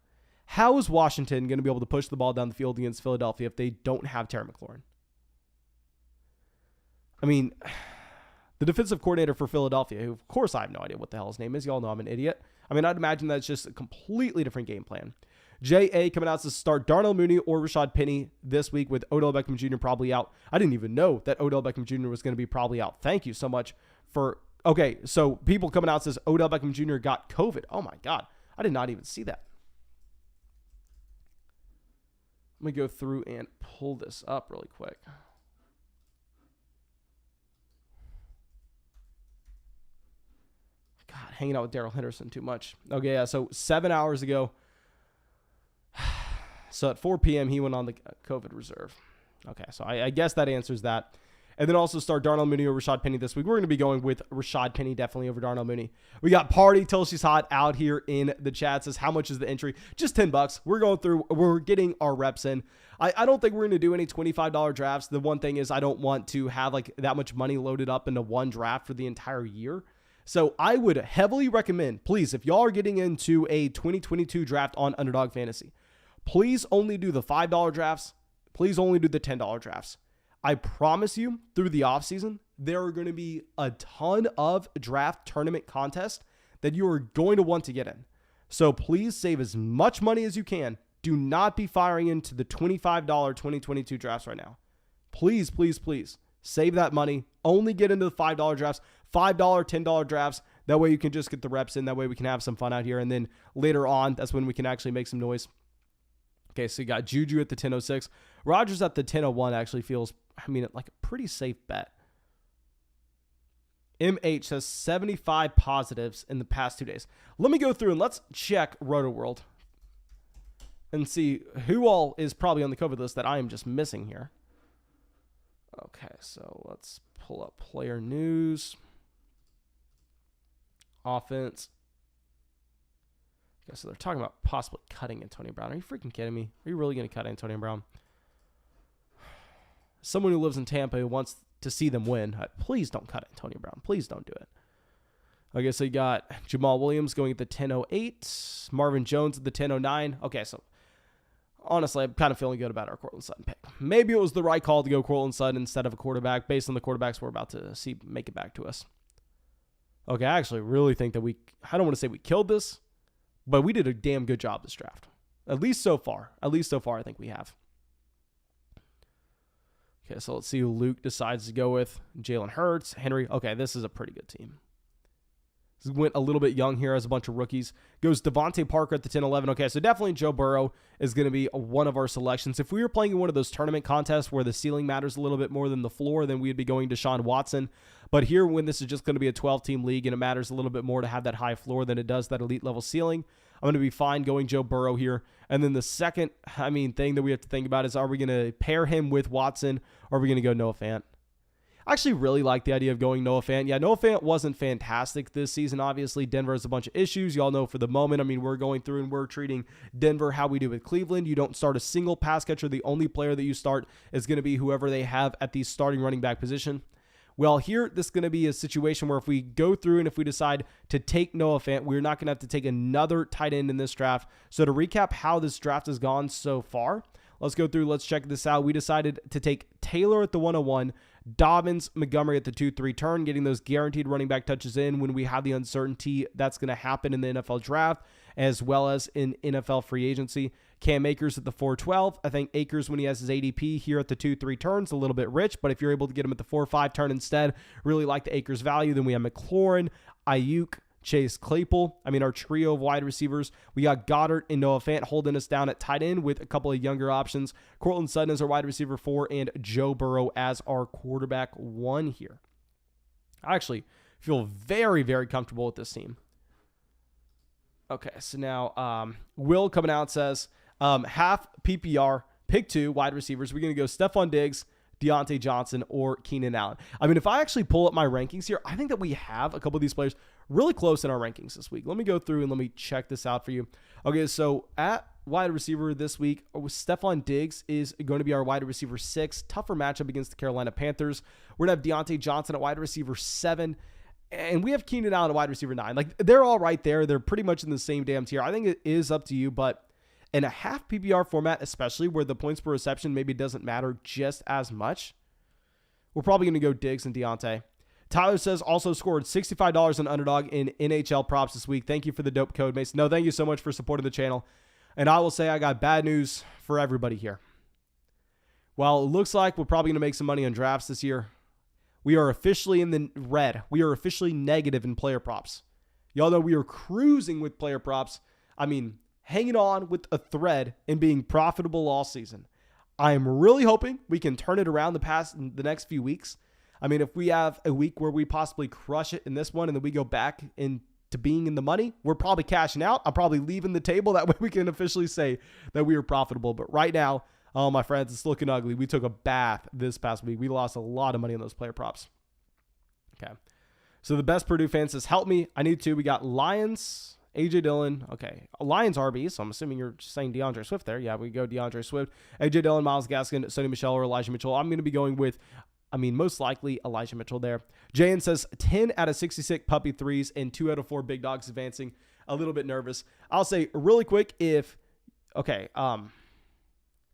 how is Washington going to be able to push the ball down the field against Philadelphia if they don't have Terry McLaurin? I mean, the defensive coordinator for Philadelphia, who of course I have no idea what the hell his name is. Y'all know I'm an idiot. I'd imagine that's just a completely different game plan. J.A. coming out to start Darnell Mooney or Rashad Penny this week with Odell Beckham Jr. probably out. I didn't even know that Odell Beckham Jr. was going to be probably out. Thank you so much for... Okay, so people coming out says Odell Beckham Jr. got COVID. Oh my God. I did not even see that. Let me go through and pull this up really quick. God, hanging out with Daryl Henderson too much. Okay, yeah, so 7 hours ago. So at 4 p.m., he went on the COVID reserve. Okay, so I guess that answers that. And then also start Darnell Mooney or Rashad Penny this week. We're going to be going with Rashad Penny definitely over Darnell Mooney. We got Party Till She's Hot out here in the chat. Says, how much is the entry? Just $10. We're going through. We're getting our reps in. I don't think we're going to do any $25 drafts. The one thing is I don't want to have like that much money loaded up into one draft for the entire year. So I would heavily recommend, please, if y'all are getting into a 2022 draft on Underdog Fantasy, please only do the $5 drafts. Please only do the $10 drafts. I promise you, through the offseason, there are going to be a ton of draft tournament contests that you are going to want to get in. So please save as much money as you can. Do not be firing into the $25 2022 drafts right now. Please, please, please save that money. Only get into the $5 drafts, $5, $10 drafts. That way you can just get the reps in. That way we can have some fun out here. And then later on, that's when we can actually make some noise. Okay, so you got Juju at the 10.06. Rodgers at the 10.01 actually feels, like a pretty safe bet. MH says 75 positives in the past 2 days. Let me go through and let's check RotoWorld and see who all is probably on the COVID list that I am just missing here. Okay, so let's pull up player news. Offense. Okay, so they're talking about possibly cutting Antonio Brown. Are you freaking kidding me? Are you really going to cut Antonio Brown? Someone who lives in Tampa who wants to see them win. Please don't cut Antonio Brown. Please don't do it. Okay, so you got Jamal Williams going at the 10.08. Marvin Jones at the 10.09. Okay, so honestly, I'm kind of feeling good about our Courtland Sutton pick. Maybe it was the right call to go Courtland Sutton instead of a quarterback based on the quarterbacks we're about to see make it back to us. Okay, I actually really think that I don't want to say we killed this, but we did a damn good job this draft. At least so far. I think we have. Okay, so let's see who Luke decides to go with. Jalen Hurts, Henry. Okay, this is a pretty good team. Went a little bit young here as a bunch of rookies. Goes Devontae Parker at the 10-11. Okay, so definitely Joe Burrow is going to be one of our selections. If we were playing in one of those tournament contests where the ceiling matters a little bit more than the floor, then we'd be going Deshaun Watson. But here, when this is just going to be a 12-team league and it matters a little bit more to have that high floor than it does that elite level ceiling, I'm going to be fine going Joe Burrow here. And then the second, thing that we have to think about is, are we going to pair him with Watson, or are we going to go Noah Fant? I actually really like the idea of going Noah Fant. Yeah, Noah Fant wasn't fantastic this season. Obviously, Denver has a bunch of issues. Y'all know for the moment, we're going through and we're treating Denver how we do with Cleveland. You don't start a single pass catcher. The only player that you start is going to be whoever they have at the starting running back position. Well, here, this is going to be a situation where if we go through and if we decide to take Noah Fant, we're not going to have to take another tight end in this draft. So to recap how this draft has gone so far, let's go through. Let's check this out. We decided to take Taylor at the 101, Dobbins, Montgomery at the 2-3 turn, getting those guaranteed running back touches in when we have the uncertainty that's going to happen in the NFL draft, as well as in NFL free agency. Cam Akers at the 4-12. I think Akers, when he has his ADP here at the 2-3 turns, a little bit rich, but if you're able to get him at the 4-5 turn instead, really like the Akers value. Then we have McLaurin, Ayuk, Chase Claypool. Our trio of wide receivers. We got Goddard and Noah Fant holding us down at tight end with a couple of younger options. Courtland Sutton as our wide receiver 4 and Joe Burrow as our quarterback 1 here. I actually feel very, very comfortable with this team. Okay, so now Will coming out says half PPR, pick 2 wide receivers. We're going to go Stephon Diggs, Deontay Johnson, or Keenan Allen. If I actually pull up my rankings here, I think that we have a couple of these players really close in our rankings this week. Let me go through and let me check this out for you. Okay, so at wide receiver this week, Stephon Diggs is going to be our wide receiver 6. Tougher matchup against the Carolina Panthers. We're going to have Deontay Johnson at wide receiver 7. And we have Keenan Allen at wide receiver 9. They're all right there. They're pretty much in the same damn tier. I think it is up to you, but in a half PPR format, especially where the points per reception maybe doesn't matter just as much, we're probably going to go Diggs and Deontay. Tyler says also scored $65 on Underdog in NHL props this week. Thank you for the dope code, Mason. No, thank you so much for supporting the channel. And I will say I got bad news for everybody here. While it looks like we're probably going to make some money on drafts this year, we are officially in the red. We are officially negative in player props. Y'all know we are cruising with player props. Hanging on with a thread and being profitable all season. I am really hoping we can turn it around the next few weeks. If we have a week where we possibly crush it in this one and then we go back into being in the money, we're probably cashing out. I'm probably leaving the table. That way we can officially say that we are profitable. But right now, oh, my friends, it's looking ugly. We took a bath this past week. We lost a lot of money on those player props. Okay. So the best Purdue fan says, help me. I need to. We got Lions, AJ Dillon. Okay. Lions RB. So I'm assuming you're saying DeAndre Swift there. Yeah, we go DeAndre Swift. AJ Dillon, Myles Gaskin, Sonny Michel, or Elijah Mitchell. I'm going to be going with, most likely Elijah Mitchell there. Jayan says 10 out of 66 puppy 3s and 2 out of 4 big dogs advancing. A little bit nervous. I'll say really quick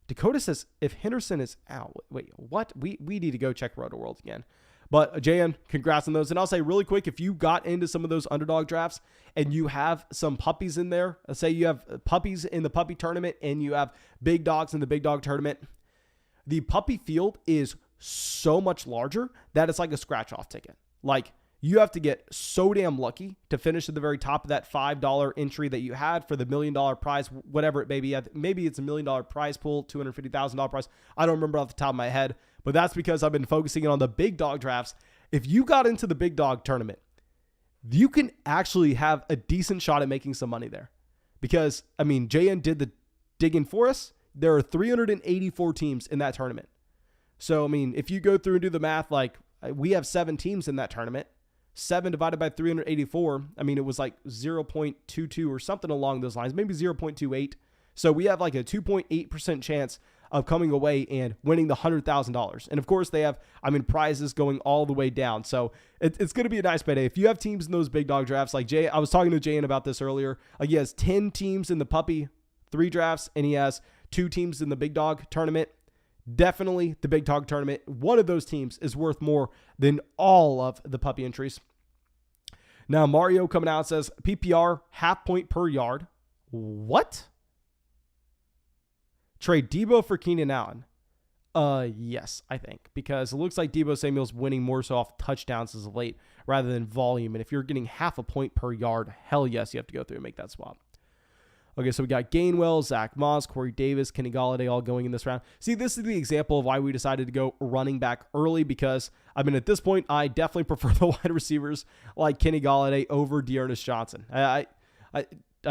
Dakota says if Henderson is out. Wait, what? We need to go check Roto World again. But Jayan, congrats on those. And I'll say really quick, if you got into some of those underdog drafts and you have some puppies in there, let's say you have puppies in the puppy tournament and you have big dogs in the big dog tournament, the puppy field is so much larger that it's like a scratch off ticket. You have to get so damn lucky to finish at the very top of that $5 entry that you had for the $1 million prize, whatever it may be. Maybe it's $1 million prize pool, $250,000 prize. I don't remember off the top of my head, but that's because I've been focusing on the big dog drafts. If you got into the big dog tournament, you can actually have a decent shot at making some money there. Because, JN did the digging for us. There are 384 teams in that tournament. So, if you go through and do the math, we have 7 teams in that tournament. 7 divided by 384, it was 0.22 or something along those lines, maybe 0.28. So we have a 2.8% chance of coming away and winning the $100,000. And of course they have, prizes going all the way down. So it's going to be a nice payday. If you have teams in those big dog drafts, like Jay, I was talking to Jayan about this earlier. He has 10 teams in the puppy 3 drafts and he has 2 teams in the big dog tournament. Definitely the big dog tournament. One of those teams is worth more than all of the puppy entries. Now, Mario coming out says PPR half point per yard. What? Trade Debo for Keenan Allen. Yes, I think, because it looks like Deebo Samuel's winning more so off touchdowns as of late rather than volume. And if you're getting half a point per yard, hell yes, you have to go through and make that swap. Okay, so we got Gainwell, Zach Moss, Corey Davis, Kenny Golladay all going in this round. See, this is the example of why we decided to go running back early because, I mean, at this point, I definitely prefer the wide receivers like Kenny Golladay over Dearness Johnson. I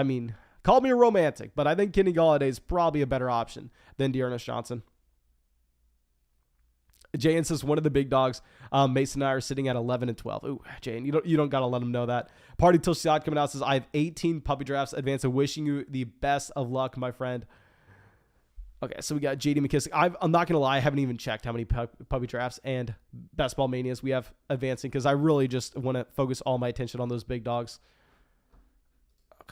mean, call me a romantic, but I think Kenny Golladay is probably a better option than Dearness Johnson. Jayan says one of the big dogs. Mason and I are sitting at 11 and 12. Ooh, Jayan, you don't gotta let him know that. Party Till Shot coming out says I have 18 puppy drafts advanced. Wishing you the best of luck, my friend. Okay, so we got JD McKissick. I'm not gonna lie, I haven't even checked how many puppy drafts and best ball manias we have advancing because I really just want to focus all my attention on those big dogs.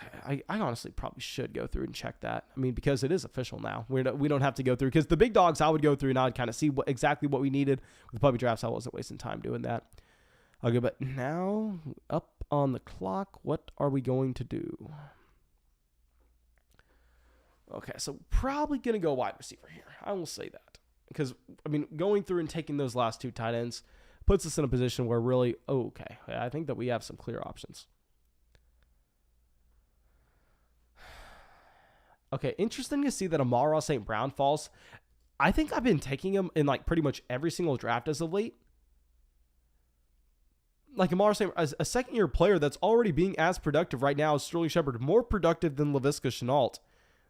Okay, I honestly probably should go through and check that. I mean, because it is official now. We don't have to go through because the big dogs I would go through and I would kind of see exactly what we needed. With the puppy drafts, I wasn't wasting time doing that. Okay, but now up on the clock, what are we going to do? Okay, so probably going to go wide receiver here. I will say that because, I mean, going through and taking those last two tight ends puts us in a position where really, okay, I think that we have some clear options. Okay, interesting to see that Amon-Ra St. Brown falls. I think I've been taking him in like pretty much every single draft as of late. Like Amon-Ra St. as a second-year player that's already being as productive right now as Sterling Shepard, more productive than Laviska Shenault.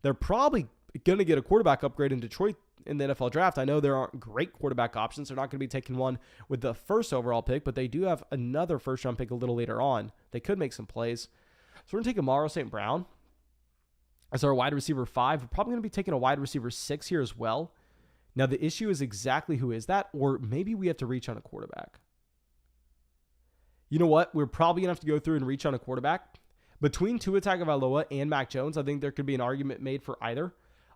They're probably going to get a quarterback upgrade in Detroit in the NFL draft. I know there aren't great quarterback options. They're not going to be taking one with the first overall pick, but they do have another first-round pick a little later on. They could make some plays. So we're going to take Amon-Ra St. Brown as our wide receiver 5. We're probably going to be taking a wide receiver 6 here as well. Now, the issue is exactly who is that, or maybe we have to reach on a quarterback. You know what? We're probably going to have to go through and reach on a quarterback. Between Tua Tagovailoa and Mac Jones, I think there could be an argument made for either.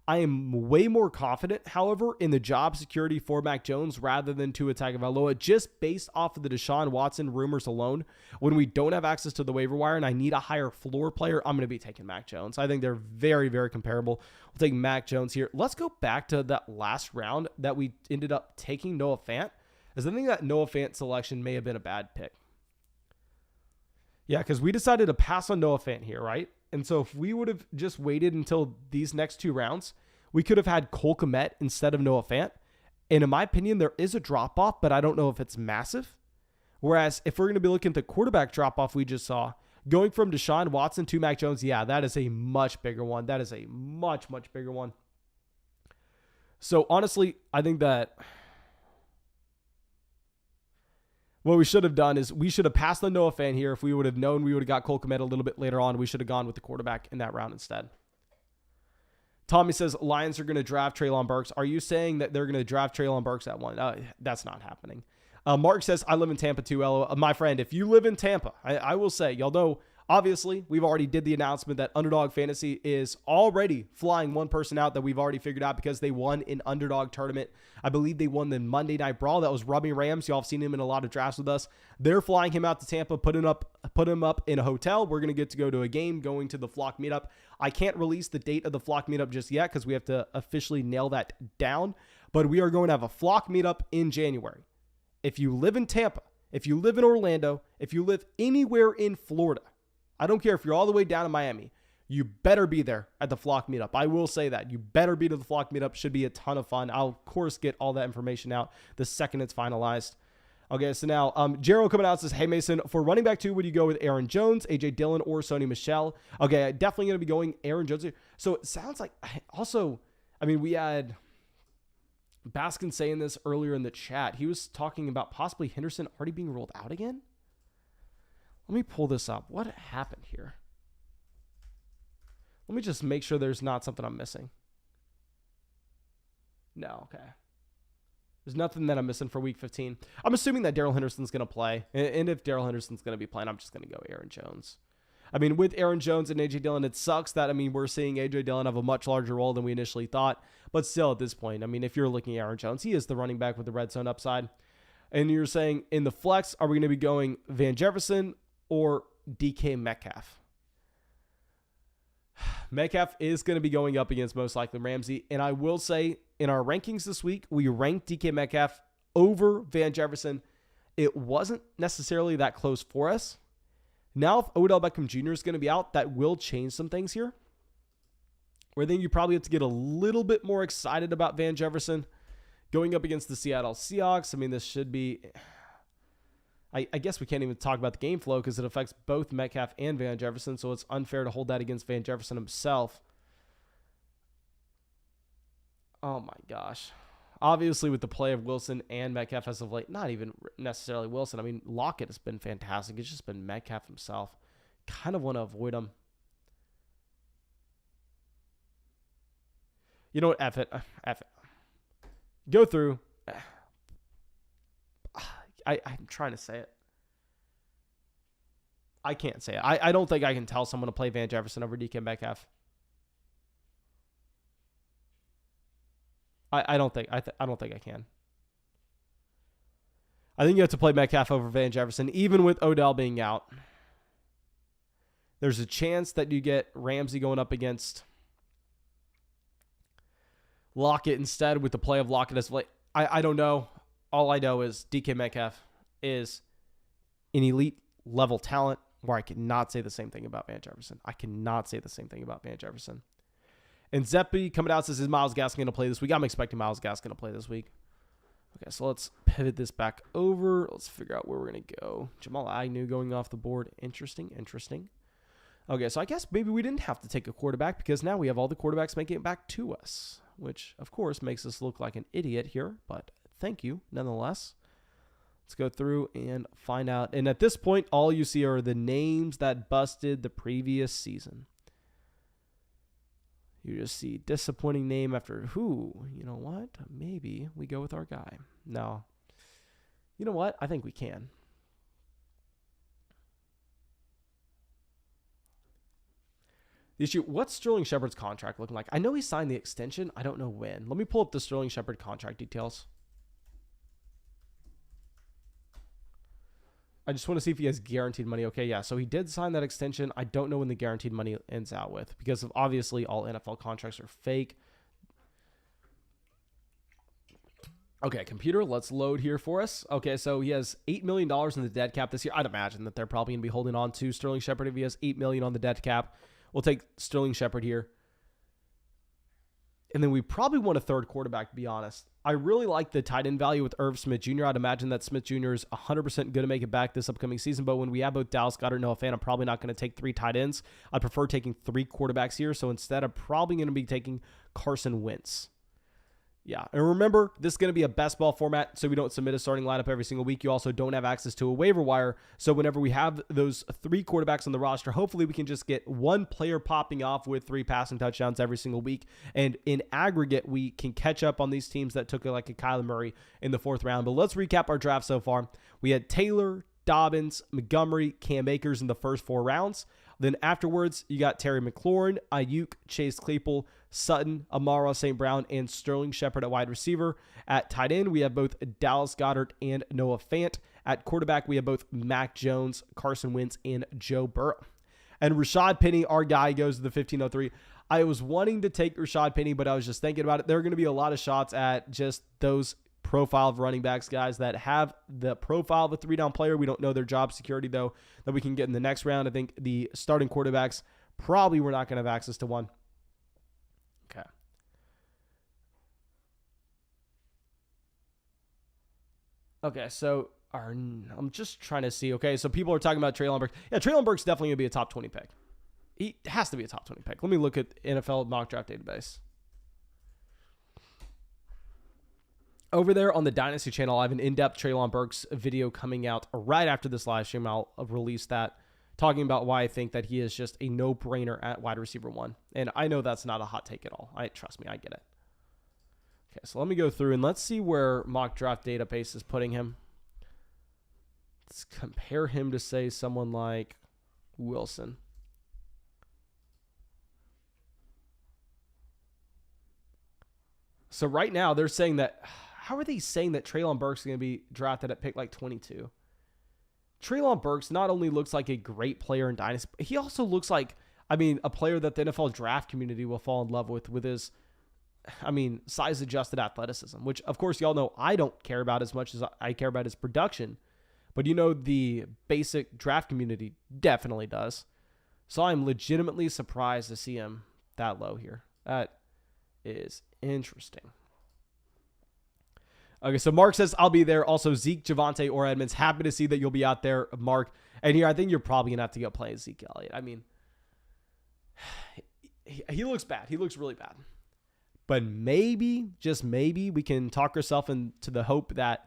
I am way more confident, however, in the job security for Mac Jones rather than Tua Tagovailoa, just based off of the Deshaun Watson rumors alone. When we don't have access to the waiver wire and I need a higher floor player, I'm going to be taking Mac Jones. I think they're very, very comparable. We'll take Mac Jones here. Let's go back to that last round that we ended up taking Noah Fant, as I think that Noah Fant selection may have been a bad pick. Yeah, because we decided to pass on Noah Fant here, right? And so if we would have just waited until these next two rounds, we could have had Cole Kmet instead of Noah Fant. And in my opinion, there is a drop-off, but I don't know if it's massive. Whereas if we're going to be looking at the quarterback drop-off we just saw, going from Deshaun Watson to Mac Jones, yeah, that is a much bigger one. That is a much, much bigger one. So honestly, I think that what we should have done is we should have passed on Noah Fant here. If we would have known we would have got Cole Kmet a little bit later on, we should have gone with the quarterback in that round instead. Tommy says Lions are going to draft Treylon Burks. Are you saying that they're going to draft Treylon Burks at 1? That's not happening. Mark says, I live in Tampa too, LO. My friend, if you live in Tampa, I will say, y'all know, obviously, we've already did the announcement that Underdog Fantasy is already flying one person out that we've already figured out because they won an Underdog tournament. I believe they won the Monday Night Brawl. That was Robbie Rams. Y'all have seen him in a lot of drafts with us. They're flying him out to Tampa, put him up in a hotel. We're going to get to go to a game, going to the Flock Meetup. I can't release the date of the Flock Meetup just yet because we have to officially nail that down. But we are going to have a Flock Meetup in January. If you live in Tampa, if you live in Orlando, if you live anywhere in Florida, I don't care if you're all the way down in Miami, you better be there at the Flock Meetup. I will say that. You better be to the Flock Meetup. Should be a ton of fun. I'll, of course, get all that information out the second it's finalized. Okay, so now, Gerald coming out says, hey, Mason, for running back 2, would you go with Aaron Jones, A.J. Dillon, or Sony Michel? Okay, definitely going to be going Aaron Jones here. So it sounds like, also, I mean, we had Baskin saying this earlier in the chat. He was talking about possibly Henderson already being rolled out again. Let me pull this up. What happened here? Let me just make sure there's not something I'm missing. No, okay. There's nothing that I'm missing for week 15. I'm assuming that Darrell Henderson's going to play. And if Darrell Henderson's going to be playing, I'm just going to go Aaron Jones. I mean, with Aaron Jones and A.J. Dillon, it sucks that, I mean, we're seeing A.J. Dillon have a much larger role than we initially thought. But still, at this point, I mean, if you're looking at Aaron Jones, he is the running back with the red zone upside. And you're saying in the flex, are we going to be going Van Jefferson or DK Metcalf? Metcalf is going to be going up against most likely Ramsey. And I will say, in our rankings this week, we ranked DK Metcalf over Van Jefferson. It wasn't necessarily that close for us. Now, if Odell Beckham Jr. is going to be out, that will change some things here. Where then you probably have to get a little bit more excited about Van Jefferson going up against the Seattle Seahawks. I mean, this should be... I guess we can't even talk about the game flow because it affects both Metcalf and Van Jefferson, so it's unfair to hold that against Van Jefferson himself. Oh, my gosh. Obviously, with the play of Wilson and Metcalf as of late, not even necessarily Wilson. I mean, Lockett has been fantastic. It's just been Metcalf himself. Kind of want to avoid him. You know what? F it. Go through. I'm trying to say it. I can't say it. I don't think I can tell someone to play Van Jefferson over DK Metcalf. I don't think I can. I think you have to play Metcalf over Van Jefferson, even with Odell being out. There's a chance that you get Ramsey going up against Lockett instead with the play of Lockett as late. I don't know. All I know is DK Metcalf is an elite level talent where I cannot say the same thing about Van Jefferson. And Zeppi coming out says, is Myles Gaskin going to play this week? I'm expecting Myles Gaskin to play this week. Okay, so let's pivot this back over. Let's figure out where we're going to go. Jamal Agnew going off the board. Interesting. Okay, so I guess maybe we didn't have to take a quarterback because now we have all the quarterbacks making it back to us, which, of course, makes us look like an idiot here, but thank you, nonetheless. Let's go through and find out. And at this point, all you see are the names that busted the previous season. You just see disappointing name after who. You know what? Maybe we go with our guy. No. You know what? I think we can. The issue, what's Sterling Shepard's contract looking like? I know he signed the extension. I don't know when. Let me pull up the Sterling Shepard contract details. I just want to see if he has guaranteed money. Okay, yeah, so he did sign that extension. I don't know when the guaranteed money ends out with because of obviously all NFL contracts are fake. Okay, computer, let's load here for us. Okay, so he has $8 million in the dead cap this year. I'd imagine that they're probably going to be holding on to Sterling Shepard if he has $8 million on the dead cap. We'll take Sterling Shepard here. And then we probably want a third quarterback, to be honest. I really like the tight end value with Irv Smith Jr. I'd imagine that Smith Jr. is 100% going to make it back this upcoming season. But when we have both Dallas Goedert and Noah Fant, I'm probably not going to take 3 tight ends. I prefer taking 3 quarterbacks here. So instead, I'm probably going to be taking Carson Wentz. Yeah, and remember, this is going to be a best ball format, so we don't submit a starting lineup every single week. You also don't have access to a waiver wire, so whenever we have those 3 quarterbacks on the roster, hopefully we can just get one player popping off with 3 passing touchdowns every single week, and in aggregate, we can catch up on these teams that took like a Kyler Murray in the 4th round. But let's recap our draft so far. We had Taylor, Dobbins, Montgomery, Cam Akers in the first 4 rounds. Then afterwards, you got Terry McLaurin, Ayuk, Chase Claypool, Sutton, Amara St. Brown, and Sterling Shepard at wide receiver. At tight end, we have both Dallas Goedert and Noah Fant. At quarterback, we have both Mac Jones, Carson Wentz, and Joe Burrow. And Rashad Penny, our guy, goes to the 1503. I was wanting to take Rashad Penny, but I was just thinking about it. There are going to be a lot of shots at just those profile of running backs, guys that have the profile of a 3-down player. We don't know their job security, though, that we can get in the next round. I think the starting quarterbacks probably we're not going to have access to one. Okay. Okay, so I'm just trying to see. Okay, so people are talking about Treylon Burks. Yeah, Treylon Burks definitely going to be a top 20 pick. He has to be a top 20 pick. Let me look at NFL mock draft database. Over there on the Dynasty channel, I have an in-depth Treylon Burks video coming out right after this live stream. I'll release that, talking about why I think that he is just a no-brainer at wide receiver 1. And I know that's not a hot take at all. Trust me, I get it. Okay, so let me go through and let's see where mock draft database is putting him. Let's compare him to, say, someone like Wilson. So right now, they're saying that... How are they saying that Treylon Burks is going to be drafted at pick like 22? Treylon Burks not only looks like a great player in Dynasty, but he also looks like I mean, a player that the NFL draft community will fall in love with his, I mean, size-adjusted athleticism, which, of course, y'all know I don't care about as much as I care about his production. But, you know, the basic draft community definitely does. So I'm legitimately surprised to see him that low here. That is interesting. Okay, so Mark says, I'll be there. Also, Zeke, Javonte, or Edmonds. Happy to see that you'll be out there, Mark. And here, I think you're probably going to have to go play Zeke Elliott. I mean, he looks bad. He looks really bad. But maybe, just maybe, we can talk ourselves into the hope that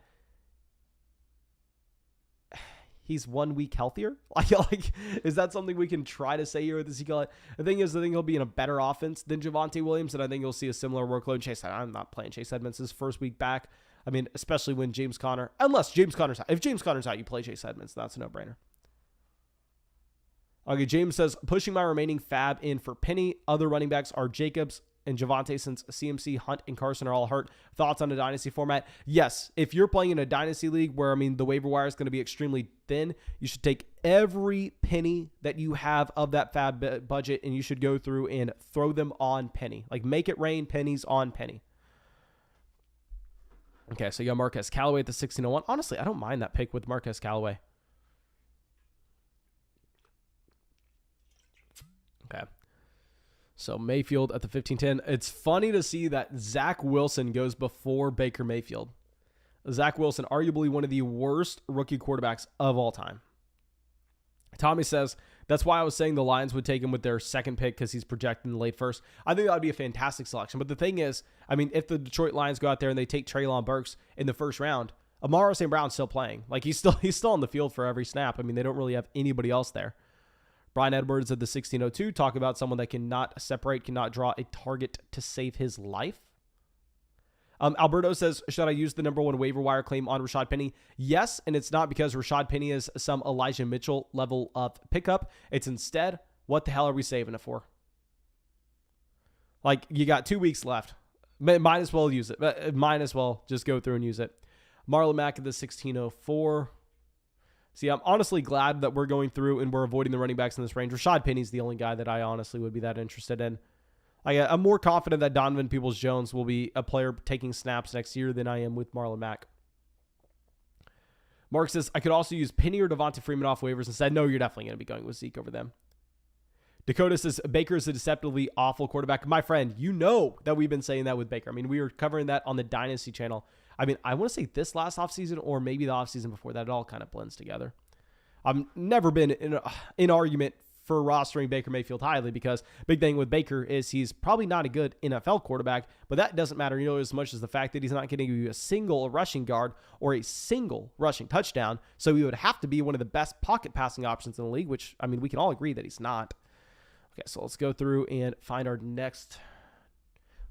he's 1 week healthier. Like, is that something we can try to say here with Ezekiel Elliott? The thing is, I think he'll be in a better offense than Javonte Williams, and I think you'll see a similar workload. I'm not playing Chase Edmonds his first week back. I mean, especially when unless James Conner's out. If James Conner's out, you play Chase Edmonds. That's a no-brainer. Okay, James says, pushing my remaining fab in for Penny. Other running backs are Jacobs and Javonte, since CMC, Hunt, and Carson are all hurt. Thoughts on the dynasty format? Yes, if you're playing in a dynasty league where, I mean, the waiver wire is going to be extremely thin, you should take every penny that you have of that fab budget and you should go through and throw them on Penny. Like, make it rain pennies on Penny. Okay, so you got Marquez Callaway at the 1601. Honestly, I don't mind that pick with Marquez Callaway. Okay. So Mayfield at the 1510. It's funny to see that Zach Wilson goes before Baker Mayfield. Zach Wilson, arguably one of the worst rookie quarterbacks of all time. Tommy says, that's why I was saying the Lions would take him with their second pick because he's projected in the late first. I think that would be a fantastic selection. But the thing is, I mean, if the Detroit Lions go out there and they take Treylon Burks in the first round, Amara St. Brown's still playing. Like, he's still on the field for every snap. I mean, they don't really have anybody else there. Brian Edwards at the 1602, talk about someone that cannot separate, cannot draw a target to save his life. Alberto says, should I use the number one waiver wire claim on Rashad Penny? Yes, and it's not because Rashad Penny is some Elijah Mitchell level of pickup. It's instead, what the hell are we saving it for? Like, you got 2 weeks left. Might as well use it. Might as well just go through and use it. Marlon Mack at the 1604. See, I'm honestly glad that we're going through and we're avoiding the running backs in this range. Rashad Penny's the only guy that I honestly would be that interested in. I'm more confident that Donovan Peoples-Jones will be a player taking snaps next year than I am with Marlon Mack. Mark says, I could also use Penny or Devonta Freeman off waivers instead. No, you're definitely going to be going with Zeke over them. Dakota says, Baker is a deceptively awful quarterback. My friend, you know that we've been saying that with Baker. I mean, we were covering that on the Dynasty channel. I mean, I want to say this last offseason or maybe the offseason before that. It all kind of blends together. I've never been in argument for rostering Baker Mayfield highly because big thing with Baker is he's probably not a good NFL quarterback, but that doesn't matter, as much as the fact that he's not getting you a single rushing guard or a single rushing touchdown. So he would have to be one of the best pocket passing options in the league, which, I mean, we can all agree that he's not. Okay, so let's go through and find our next.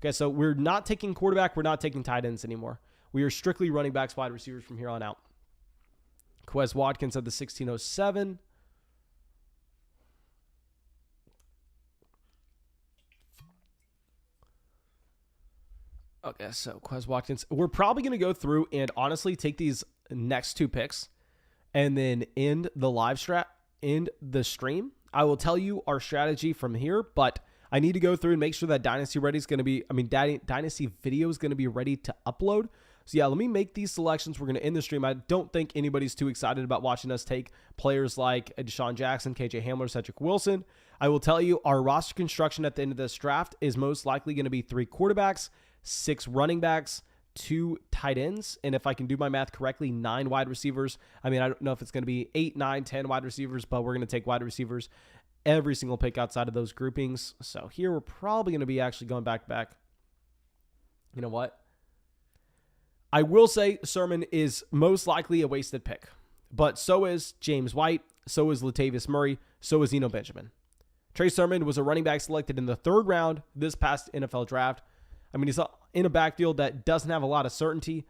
Okay, so we're not taking quarterback. We're not taking tight ends anymore. We are strictly running backs, wide receivers from here on out. Quez Watkins at the 1607. Okay, so Quez Watkins. We're probably going to go through and honestly take these next two picks and then end the stream. I will tell you our strategy from here, but I need to go through and make sure that Dynasty Dynasty video is going to be ready to upload. So yeah, let me make these selections. We're going to end the stream. I don't think anybody's too excited about watching us take players like Deshaun Jackson, KJ Hamler, Cedric Wilson. I will tell you our roster construction at the end of this draft is most likely going to be 3 quarterbacks, 6 running backs, 2 tight ends, and if I can do my math correctly, 9 wide receivers. I mean, I don't know if it's going to be 8, 9, 10 wide receivers, but we're going to take wide receivers every single pick outside of those groupings. So here we're probably going to be actually going back to back. You know what? I will say Sermon is most likely a wasted pick, but so is James White, so is Latavius Murray, so is Eno Benjamin. Trey Sermon was a running back selected in the 3rd round this past NFL draft. I mean, he's in a backfield that doesn't have a lot of certainty.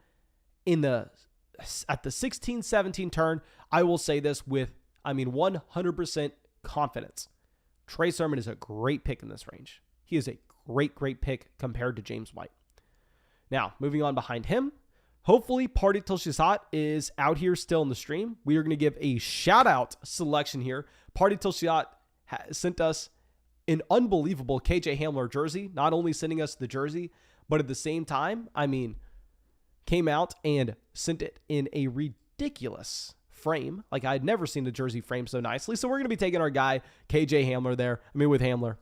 At the 16-17 turn, I will say this with, 100% confidence. Trey Sermon is a great pick in this range. He is a great, great pick compared to James White. Now, moving on behind him, hopefully Party Till She's Hot is out here still in the stream. We are going to give a shout-out selection here. Party Till She's Hot sent us an unbelievable KJ Hamler jersey, not only sending us the jersey, but at the same time, I mean, came out and sent it in a ridiculous frame. Like, I had never seen the jersey frame so nicely. So we're going to be taking our guy, KJ Hamler there. I mean, with Hamler,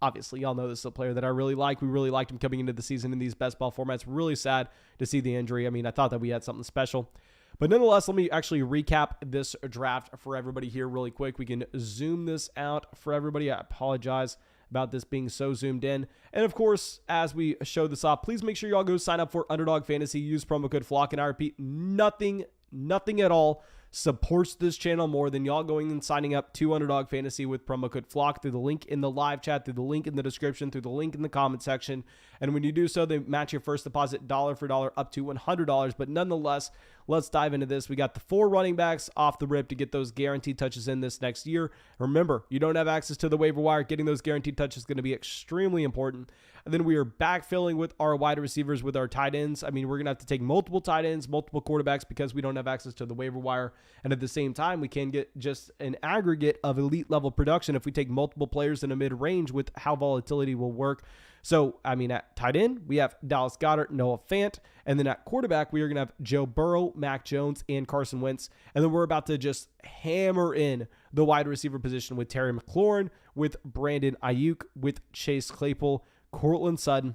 obviously, y'all know this is a player that I really like. We really liked him coming into the season in these best ball formats. Really sad to see the injury. I mean, I thought that we had something special. But nonetheless, let me actually recap this draft for everybody here really quick. We can zoom this out for everybody. I apologize about this being so zoomed in. And of course, as we show this off, please make sure y'all go sign up for Underdog Fantasy. Use promo code FLOCK. And I repeat, nothing at all supports this channel more than y'all going and signing up to Underdog Fantasy with promo code FLOCK through the link in the live chat, through the link in the description, through the link in the comment section. And when you do so, they match your first deposit dollar for dollar up to $100. But nonetheless, let's dive into this. We got the 4 running backs off the rip to get those guaranteed touches in this next year. Remember, you don't have access to the waiver wire. Getting those guaranteed touches is going to be extremely important. And then we are backfilling with our wide receivers with our tight ends. I mean, we're going to have to take multiple tight ends, multiple quarterbacks because we don't have access to the waiver wire. And at the same time, we can get just an aggregate of elite level production if we take multiple players in a mid-range with how volatility will work. So, I mean, at tight end, we have Dallas Goedert, Noah Fant. And then at quarterback, we are going to have Joe Burrow, Mac Jones, and Carson Wentz. And then we're about to just hammer in the wide receiver position with Terry McLaurin, with Brandon Ayuk, with Chase Claypool, Cortland Sutton,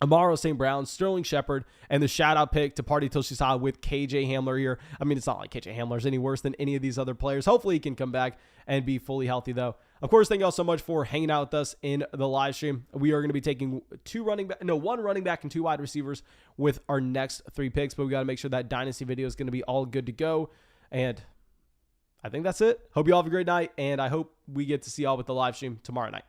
Amaro St. Brown, Sterling Shepard, and the shout-out pick to Party Till She Saw with KJ Hamler here. I mean, it's not like KJ Hamler is any worse than any of these other players. Hopefully he can come back and be fully healthy, though. Of course, thank you all so much for hanging out with us in the live stream. We are going to be taking one running back and 2 wide receivers with our next 3 picks, but we got to make sure that Dynasty video is going to be all good to go. And I think that's it. Hope you all have a great night, and I hope we get to see y'all with the live stream tomorrow night.